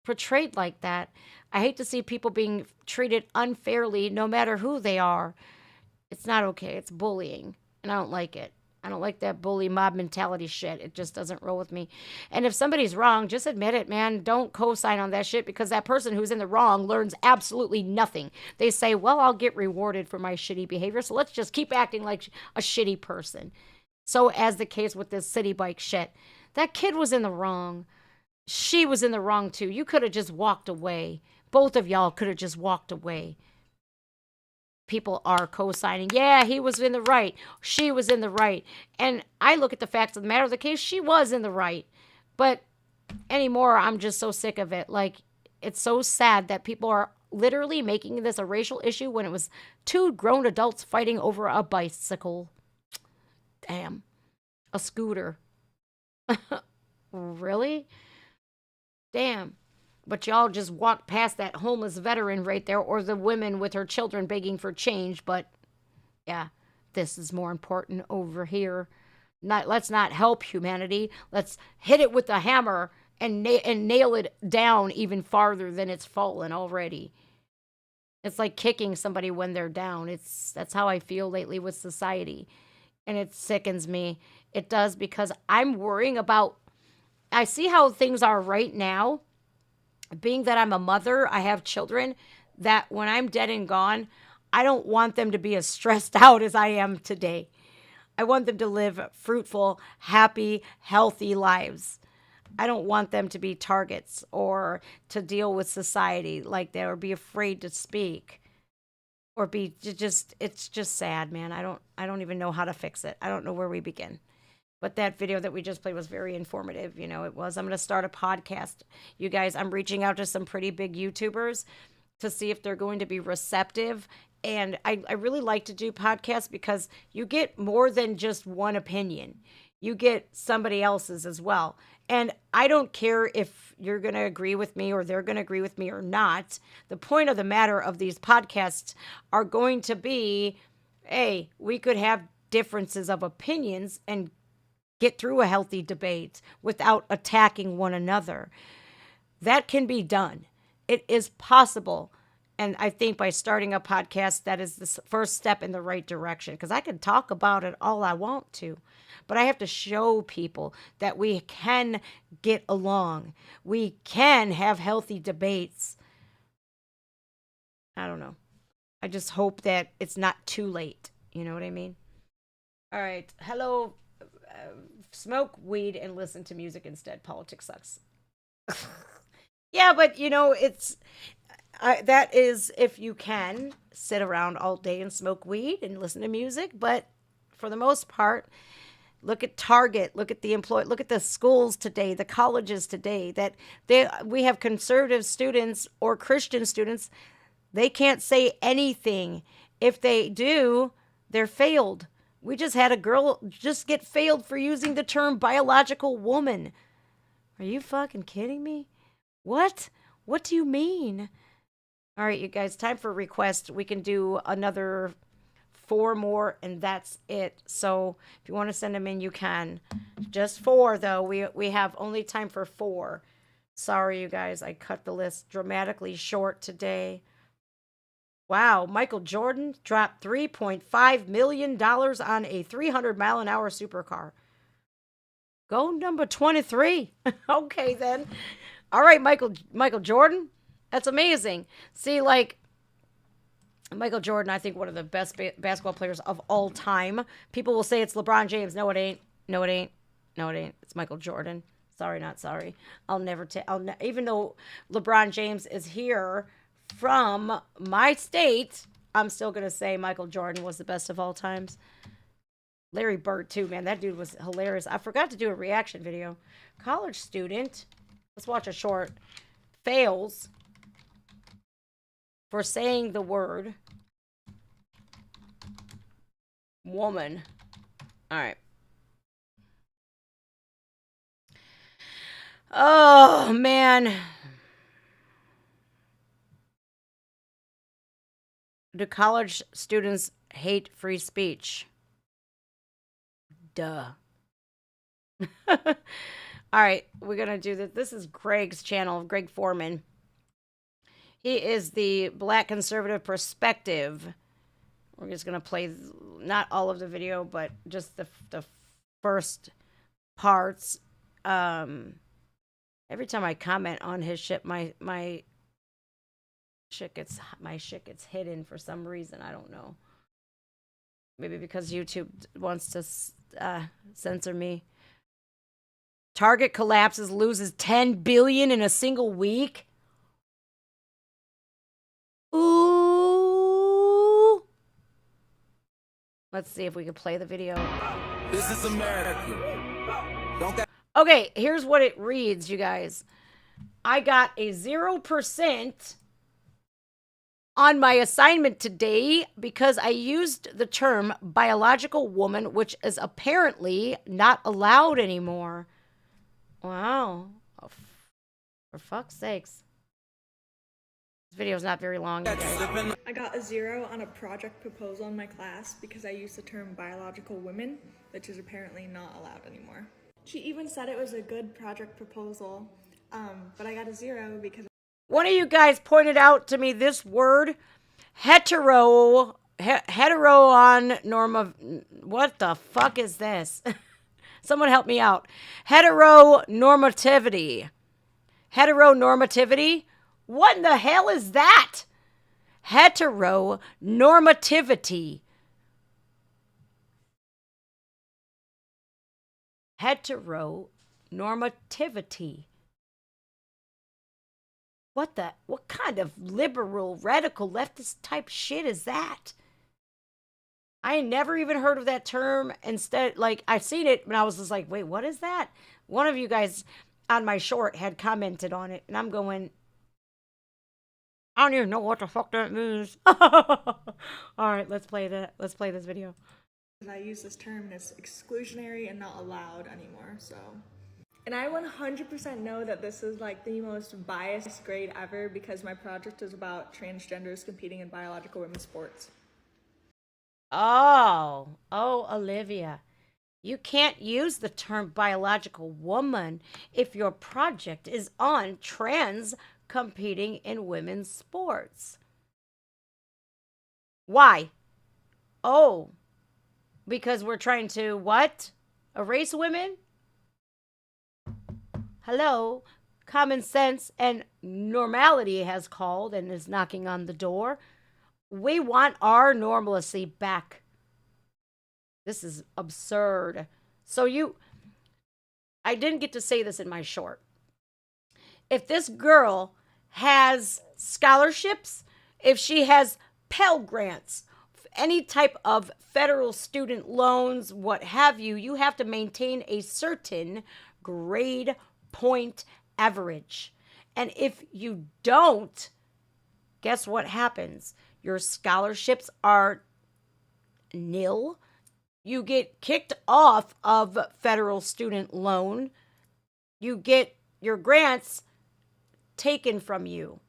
portrayed like that. I hate to see people being treated unfairly no matter who they are. It's not okay. It's bullying. And I don't like it. I don't like that bully mob mentality shit. It just doesn't roll with me. And if somebody's wrong, just admit it, man. Don't co-sign on that shit because that person who's in the wrong learns absolutely nothing. They say, well, I'll get rewarded for my shitty behavior, so let's just keep acting like a shitty person. So as the case with this city bike shit, that kid was in the wrong. She was in the wrong too. You could have just walked away. Both of y'all could have just walked away. People are co-signing. Yeah, he was in the right. She was in the right. And I look at the facts of the matter of the case. She was in the right. But anymore, I'm just so sick of it. Like, it's so sad that people are literally making this a racial issue when it was two grown adults fighting over a bicycle. Damn. A scooter. Really? Damn. But y'all just walked past that homeless veteran right there, or the women with her children begging for change. But yeah, this is more important over here. Let's not help humanity. Let's hit it with the hammer and nail it down even farther than it's fallen already. It's like kicking somebody when they're down. That's how I feel lately with society. And it sickens me. It does, because I'm worrying about, I see how things are right now. Being that I'm a mother, I have children, that when I'm dead and gone, I don't want them to be as stressed out as I am today. I want them to live fruitful, happy, healthy lives. I don't want them to be targets or to deal with society like that, or be afraid to speak, or be just, it's just sad, man. I don't even know how to fix it. I don't know where we begin. But that video that we just played was very informative. You know, it was. I'm going to start a podcast. You guys, I'm reaching out to some pretty big YouTubers to see if they're going to be receptive. And I really like to do podcasts because you get more than just one opinion. You get somebody else's as well. And I don't care if you're going to agree with me or they're going to agree with me or not. The point of the matter of these podcasts are going to be, hey, we could have differences of opinions and get through a healthy debate without attacking one another. That can be done. It is possible. And I think by starting a podcast, that is the first step in the right direction. Because I can talk about it all I want to, but I have to show people that we can get along. We can have healthy debates. I don't know. I just hope that it's not too late. You know what I mean? All right. Hello. Smoke weed and listen to music instead. Politics sucks. Yeah, but it's that is if you can sit around all day and smoke weed and listen to music. But for the most part, look at Target, look at look at the schools today, the colleges today. That we have conservative students or Christian students. They can't say anything. If they do, they're failed. We just had a girl just get failed for using the term biological woman. Are you fucking kidding me? What? What do you mean? All right, you guys, time for request. We can do another 4 more, and that's it. So if you want to send them in, you can. Just 4, though. We have only time for 4. Sorry, you guys. I cut the list dramatically short today. Wow, Michael Jordan dropped $3.5 million on a 300-mile-an-hour supercar. Go number 23. Okay, then. All right, Michael Jordan. That's amazing. See, like, Michael Jordan, I think one of the best basketball players of all time. People will say it's LeBron James. No, it ain't. No, it ain't. No, it ain't. It's Michael Jordan. Sorry, not sorry. Even though LeBron James is here from my state, I'm still going to say Michael Jordan was the best of all times. Larry Bird, too, man. That dude was hilarious. I forgot to do a reaction video. College student, let's watch a short, fails for saying the word woman. All right. Oh, man. Do college students hate free speech? Duh. All right, we're going to do this. This is Greg's channel, Greg Foreman. He is the Black Conservative Perspective. We're just going to play not all of the video, but just the first parts. Every time I comment on his shit, my shit gets hidden for some reason. I don't know. Maybe because YouTube wants to censor me. Target collapses, loses $10 billion in a single week. Ooh. Let's see if we can play the video. This is America. Okay, here's what it reads, you guys. I got a 0% on my assignment today because I used the term biological woman, which is apparently not allowed anymore. Wow. Oh, for fuck's sakes. This video is not very long, you guys. I got a 0 on a project proposal in my class because I used the term biological women, which is apparently not allowed anymore. She even said it was a good project proposal, but I got a 0 because... One of you guys pointed out to me this word, hetero on norma. What the fuck is this? Someone help me out. Heteronormativity. Heteronormativity? What in the hell is that? Heteronormativity. Heteronormativity. What kind of liberal, radical, leftist type shit is that? I never even heard of that term. Instead, like, I've seen it, and I was just like, wait, what is that? One of you guys on my short had commented on it, and I'm going, I don't even know what the fuck that means. All right, let's play that. Let's play this video. I use this term and it's exclusionary and not allowed anymore, so. And I 100% know that this is like the most biased grade ever because my project is about transgenders competing in biological women's sports. Oh, Olivia. You can't use the term biological woman if your project is on trans competing in women's sports. Why? Oh, because we're trying to what? Erase women? Hello? Common sense and normality has called and is knocking on the door. We want our normalcy back. This is absurd. I didn't get to say this in my short. If this girl has scholarships, if she has Pell Grants, any type of federal student loans, what have you, you have to maintain a certain grade point average. And if you don't, guess what happens? Your scholarships are nil. You get kicked off of federal student loan. You get your grants taken from you.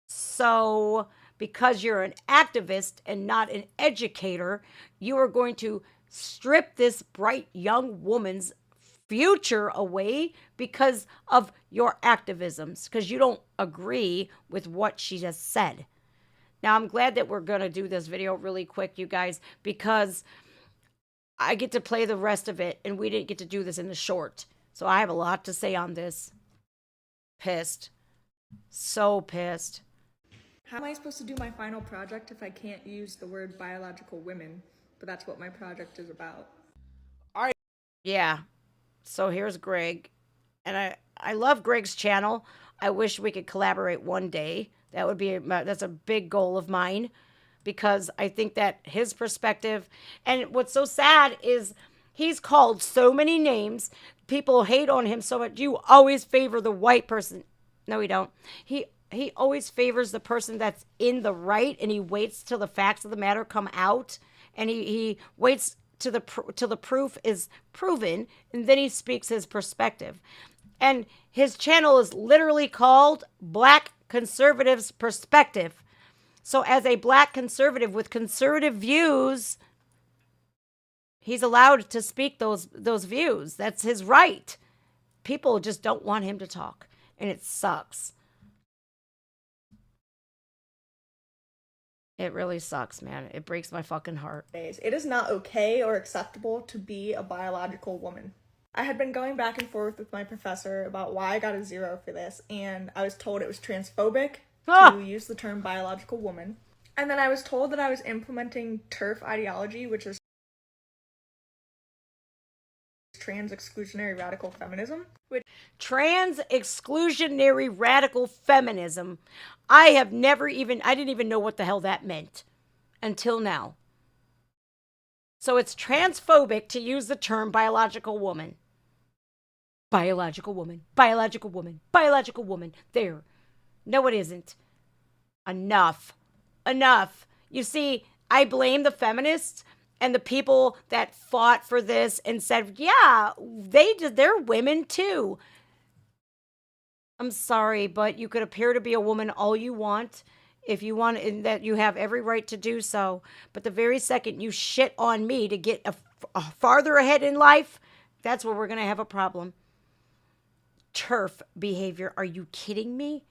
So, because you're an activist and not an educator, you are going to strip this bright young woman's future away because of your activisms, because you don't agree with what she just said. Now, I'm glad that we're going to do this video really quick, you guys, because I get to play the rest of it, and we didn't get to do this in the short. So I have a lot to say on this. Pissed. So pissed. How am I supposed to do my final project if I can't use the word biological women? But that's what my project is about. Yeah. So here's Greg. And I love Greg's channel. I wish we could collaborate one day. That's a big goal of mine, because I think that his perspective, and what's so sad is he's called so many names. People hate on him so much. You always favor the white person. No, we don't. He always favors the person that's in the right, and he waits till the facts of the matter come out, and he waits till the proof is proven, and then he speaks his perspective. And his channel is literally called Black Conservatives Perspective. So as a black conservative with conservative views, he's allowed to speak those views. That's his right. People just don't want him to talk, and it sucks. It really sucks, man. It breaks my fucking heart. It is not okay or acceptable to be a biological woman. I had been going back and forth with my professor about why I got a 0 for this, and I was told it was transphobic to use the term biological woman. And then I was told that I was implementing TERF ideology, which is trans exclusionary radical feminism. Trans exclusionary radical feminism. I didn't even know what the hell that meant until now. So it's transphobic to use the term biological woman. Biological woman, biological woman, biological woman. There. No, it isn't. Enough. You see, I blame the feminists and the people that fought for this and said, yeah, they're women too. I'm sorry, but you could appear to be a woman all you want, if you want, and that you have every right to do so. But the very second you shit on me to get a farther ahead in life, that's where we're going to have a problem. TERF behavior. Are you kidding me?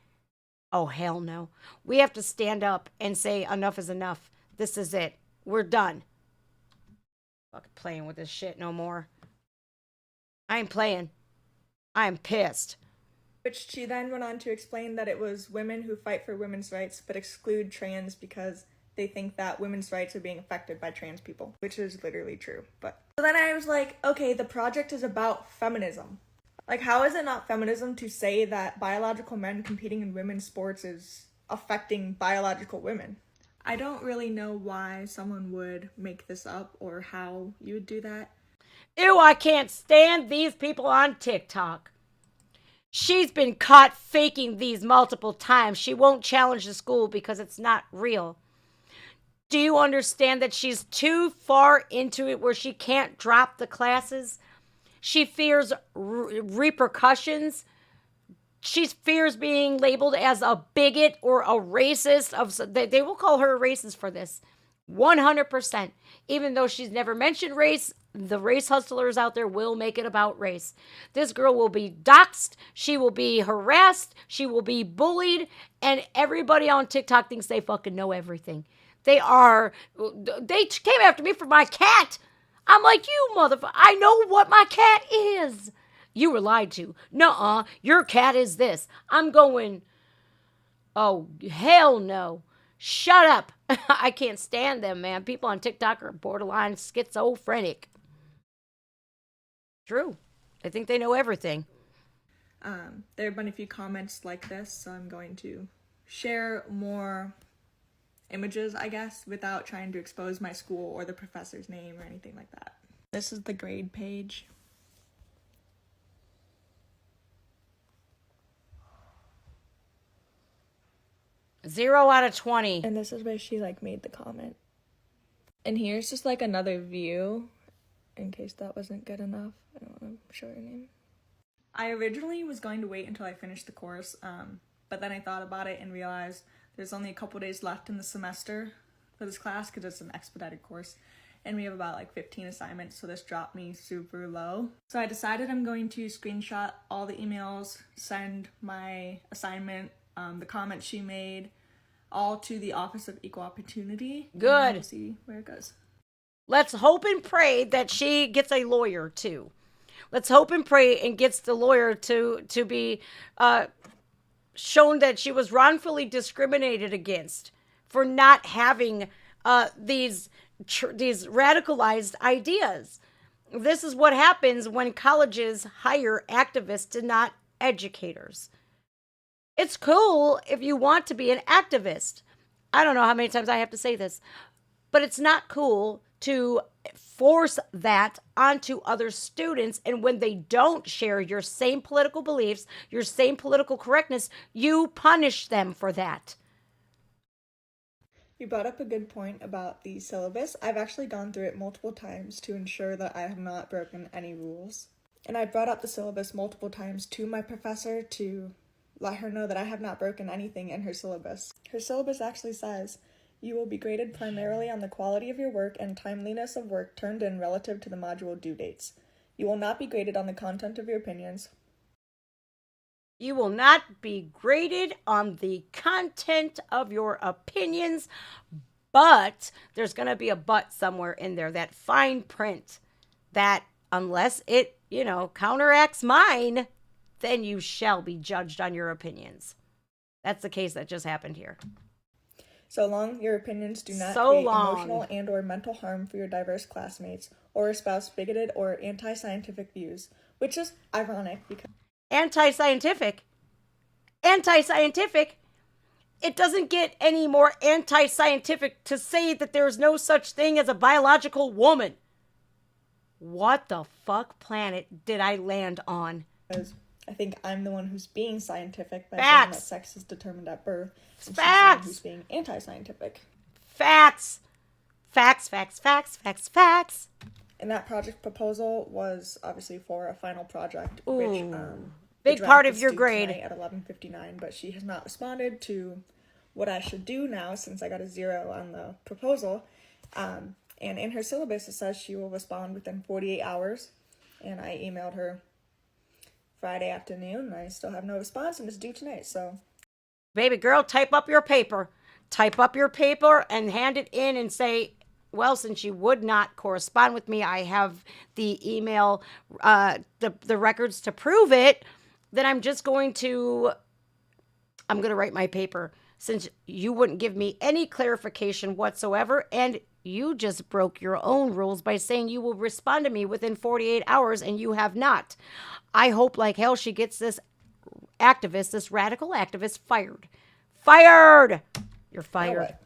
Oh, hell no. We have to stand up and say enough is enough. This is it. We're done. Fucking playing with this shit no more. I ain't playing. I am pissed. Which she then went on to explain that it was women who fight for women's rights but exclude trans because they think that women's rights are being affected by trans people, which is literally true. But so then I was like, okay, the project is about feminism. Like, how is it not feminism to say that biological men competing in women's sports is affecting biological women? I don't really know why someone would make this up or how you would do that. Ew, I can't stand these people on TikTok. She's been caught faking these multiple times. She won't challenge the school because it's not real. Do you understand that she's too far into it where she can't drop the classes? She fears repercussions. She fears being labeled as a bigot or a racist. They will call her a racist for this. 100%. Even though she's never mentioned race, the race hustlers out there will make it about race. This girl will be doxxed. She will be harassed. She will be bullied. And everybody on TikTok thinks they fucking know everything. They came after me for my cat. I'm like, you motherfucker, I know what my cat is. You were lied to. Nuh-uh, your cat is this. I'm going, oh, hell no. Shut up. I can't stand them, man. People on TikTok are borderline schizophrenic. True. I think they know everything. There have been a few comments like this, so I'm going to share more images, I guess, without trying to expose my school or the professor's name or anything like that. This is the grade page. Zero out of 20. And this is where she made the comment. And here's just another view, in case that wasn't good enough. I don't want to show her name. I originally was going to wait until I finished the course, but then I thought about it and realized there's only a couple days left in the semester for this class because it's an expedited course, and we have about 15 assignments, so this dropped me super low. So I decided I'm going to screenshot all the emails, send my assignment, the comments she made, all to the Office of Equal Opportunity. Good. We'll see where it goes. Let's hope and pray that she gets a lawyer too. Let's hope and pray and gets the lawyer to be shown that she was wrongfully discriminated against for not having these radicalized ideas. This is what happens when colleges hire activists and not educators. It's cool if you want to be an activist. I don't know how many times I have to say this, but it's not cool to force that onto other students. And when they don't share your same political beliefs, your same political correctness, you punish them for that. You brought up a good point about the syllabus. I've actually gone through it multiple times to ensure that I have not broken any rules. And I brought up the syllabus multiple times to my professor to let her know that I have not broken anything in her syllabus. Her syllabus actually says, you will be graded primarily on the quality of your work and timeliness of work turned in relative to the module due dates. You will not be graded on the content of your opinions. You will not be graded on the content of your opinions, but there's going to be a but somewhere in there, that fine print, that unless it, counteracts mine, then you shall be judged on your opinions. That's the case that just happened here. So long your opinions do not create emotional and or mental harm for your diverse classmates or espouse bigoted or anti-scientific views, which is ironic because... Anti-scientific? It doesn't get any more anti-scientific to say that there's no such thing as a biological woman. What the fuck planet did I land on? I think I'm the one who's being scientific by Facts. saying that sex is determined at birth. And Facts. she's the one who's being anti-scientific. Facts. Facts. And that project proposal was obviously for a final project, Ooh. which Big the part draft of your is due grade. tonight at 11:59, but she has not responded to what I should do now since I got a 0 on the proposal. And in her syllabus, it says she will respond within 48 hours. And I emailed her Friday afternoon, and I still have no response, and it's due tonight, so. Baby girl, type up your paper and hand it in and say, well, since you would not correspond with me, I have the email, the records to prove it, then I'm going to write my paper since you wouldn't give me any clarification whatsoever, and you just broke your own rules by saying you will respond to me within 48 hours, and you have not. I hope like hell she gets this radical activist fired. Fired! You're fired.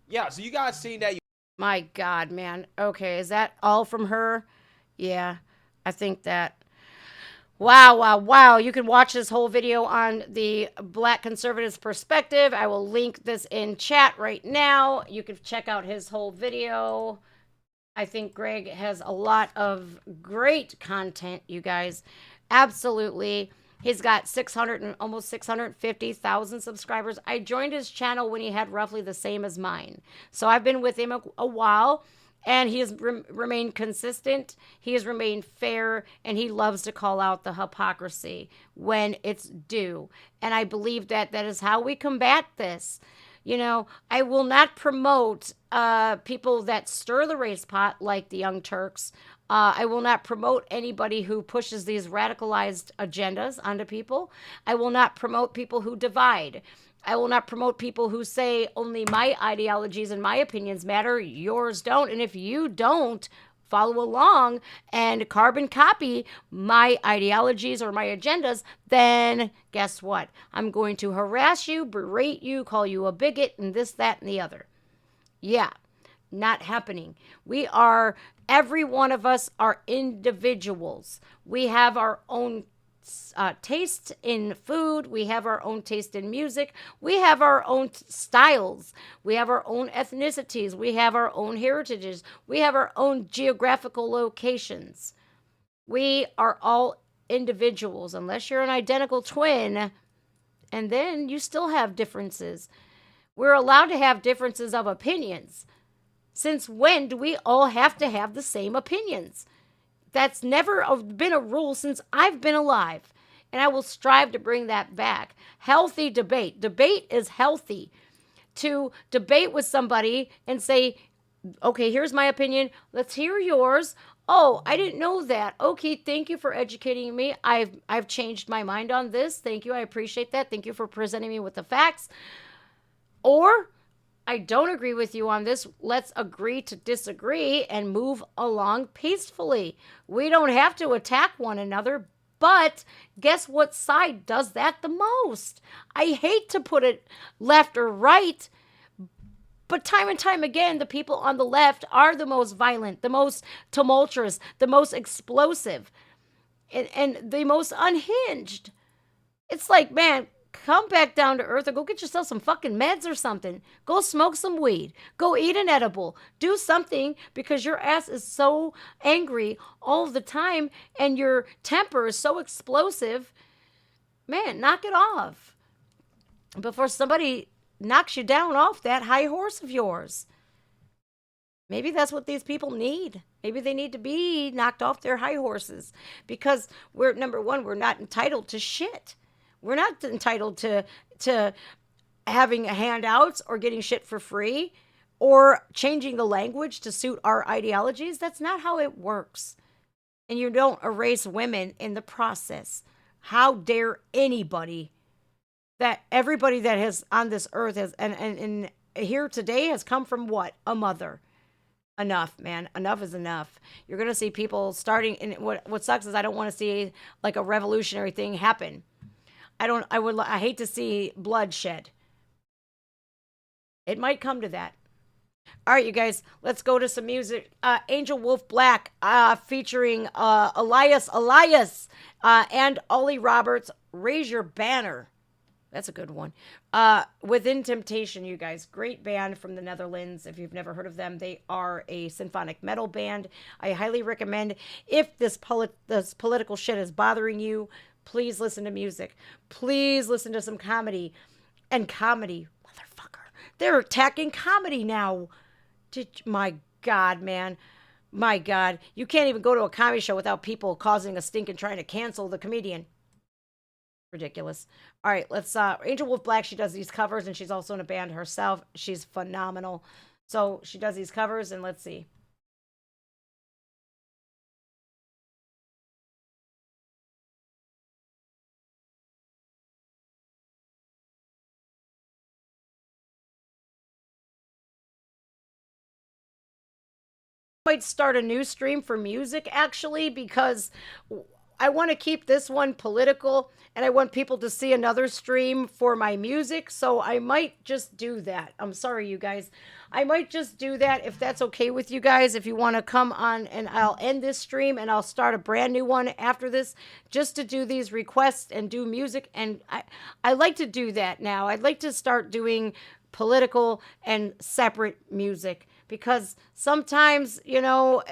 Yeah, so you guys seen that. My God, man. Okay, is that all from her? Yeah, I think that. Wow. You can watch this whole video on the Black Conservatives Perspective. I will link this in chat right now. You can check out his whole video. I think Greg has a lot of great content, you guys. Absolutely. He's got almost 650,000 subscribers. I joined his channel when he had roughly the same as mine. So I've been with him a while, and he has remained consistent. He has remained fair, and he loves to call out the hypocrisy when it's due. And I believe that is how we combat this. You know, I will not promote people that stir the race pot like the Young Turks. I will not promote anybody who pushes these radicalized agendas onto people. I will not promote people who divide. I will not promote people who say only my ideologies and my opinions matter, yours don't. And if you don't follow along and carbon copy my ideologies or my agendas, then guess what? I'm going to harass you, berate you, call you a bigot, and this, that, and the other. Yeah, not happening. Every one of us are individuals. We have our own taste in food. We have our own taste in music. We have our own styles. We have our own ethnicities. We have our own heritages. We have our own geographical locations. We are all individuals, unless you're an identical twin, and then you still have differences. We're allowed to have differences of opinions. Since when do we all have to have the same opinions? That's never been a rule since I've been alive. And I will strive to bring that back. Healthy debate. Debate is healthy. To debate with somebody and say, okay, here's my opinion. Let's hear yours. Oh, I didn't know that. Okay, thank you for educating me. I've changed my mind on this. Thank you. I appreciate that. Thank you for presenting me with the facts. Or, I don't agree with you on this. Let's agree to disagree and move along peacefully. We don't have to attack one another, but guess what side does that the most? I hate to put it left or right, but time and time again, the people on the left are the most violent, the most tumultuous, the most explosive, and the most unhinged. It's like, man, come back down to earth or go get yourself some fucking meds or something. Go smoke some weed. Go eat an edible. Do something, because your ass is so angry all the time and your temper is so explosive. Man, knock it off before somebody knocks you down off that high horse of yours. Maybe that's what these people need. Maybe they need to be knocked off their high horses, because number one, we're not entitled to shit. We're not entitled to having handouts or getting shit for free or changing the language to suit our ideologies. That's not how it works. And you don't erase women in the process. How dare anybody, that everybody that has on this earth has and here today has come from what? A mother. Enough, man. Enough is enough. You're going to see people starting, and what sucks is I don't want to see like a revolutionary thing happen. I hate to see bloodshed. It might come to that. All right, you guys, let's go to some music. Angel Wolf Black, featuring Elias, and Ollie Roberts, Raise Your Banner. That's a good one. Within Temptation, you guys. Great band from the Netherlands. If you've never heard of them, they are a symphonic metal band. I highly recommend, if this political shit is bothering you, please listen to music. Please listen to some comedy. And comedy, motherfucker. They're attacking comedy now. My God, man. My God. You can't even go to a comedy show without people causing a stink and trying to cancel the comedian. Ridiculous. All right, let's Angel Wolf Black, she does these covers, and she's also in a band herself. She's phenomenal. So she does these covers, and let's see. Might start a new stream for music, actually, because I want to keep this one political, and I want people to see another stream for my music, so I might just do that. I'm sorry, you guys. I might just do that if that's okay with you guys. If you want to come on, and I'll end this stream, and I'll start a brand new one after this, just to do these requests and do music, and I like to do that now. I'd like to start doing political and separate music, because sometimes, you know,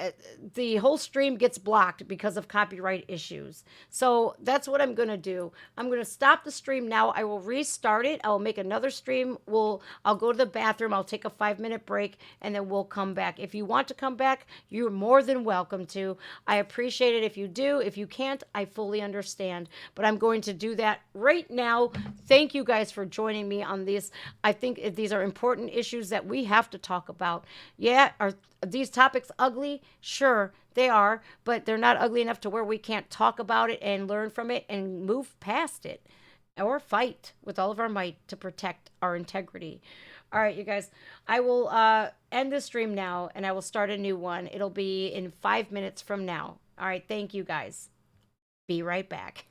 the whole stream gets blocked because of copyright issues. So that's what I'm going to do. I'm going to stop the stream now. I will restart it. I will make another stream. I'll go to the bathroom. I'll take a 5-minute break, and then we'll come back. If you want to come back, you're more than welcome to. I appreciate it if you do. If you can't, I fully understand. But I'm going to do that right now. Thank you guys for joining me on this. I think these are important issues that we have to talk about. Yeah, are these topics ugly? Sure, they are, but they're not ugly enough to where we can't talk about it and learn from it and move past it or fight with all of our might to protect our integrity. All right, you guys, I will end the stream now, and I will start a new one. It'll be in 5 minutes from now. All right, thank you guys. Be right back.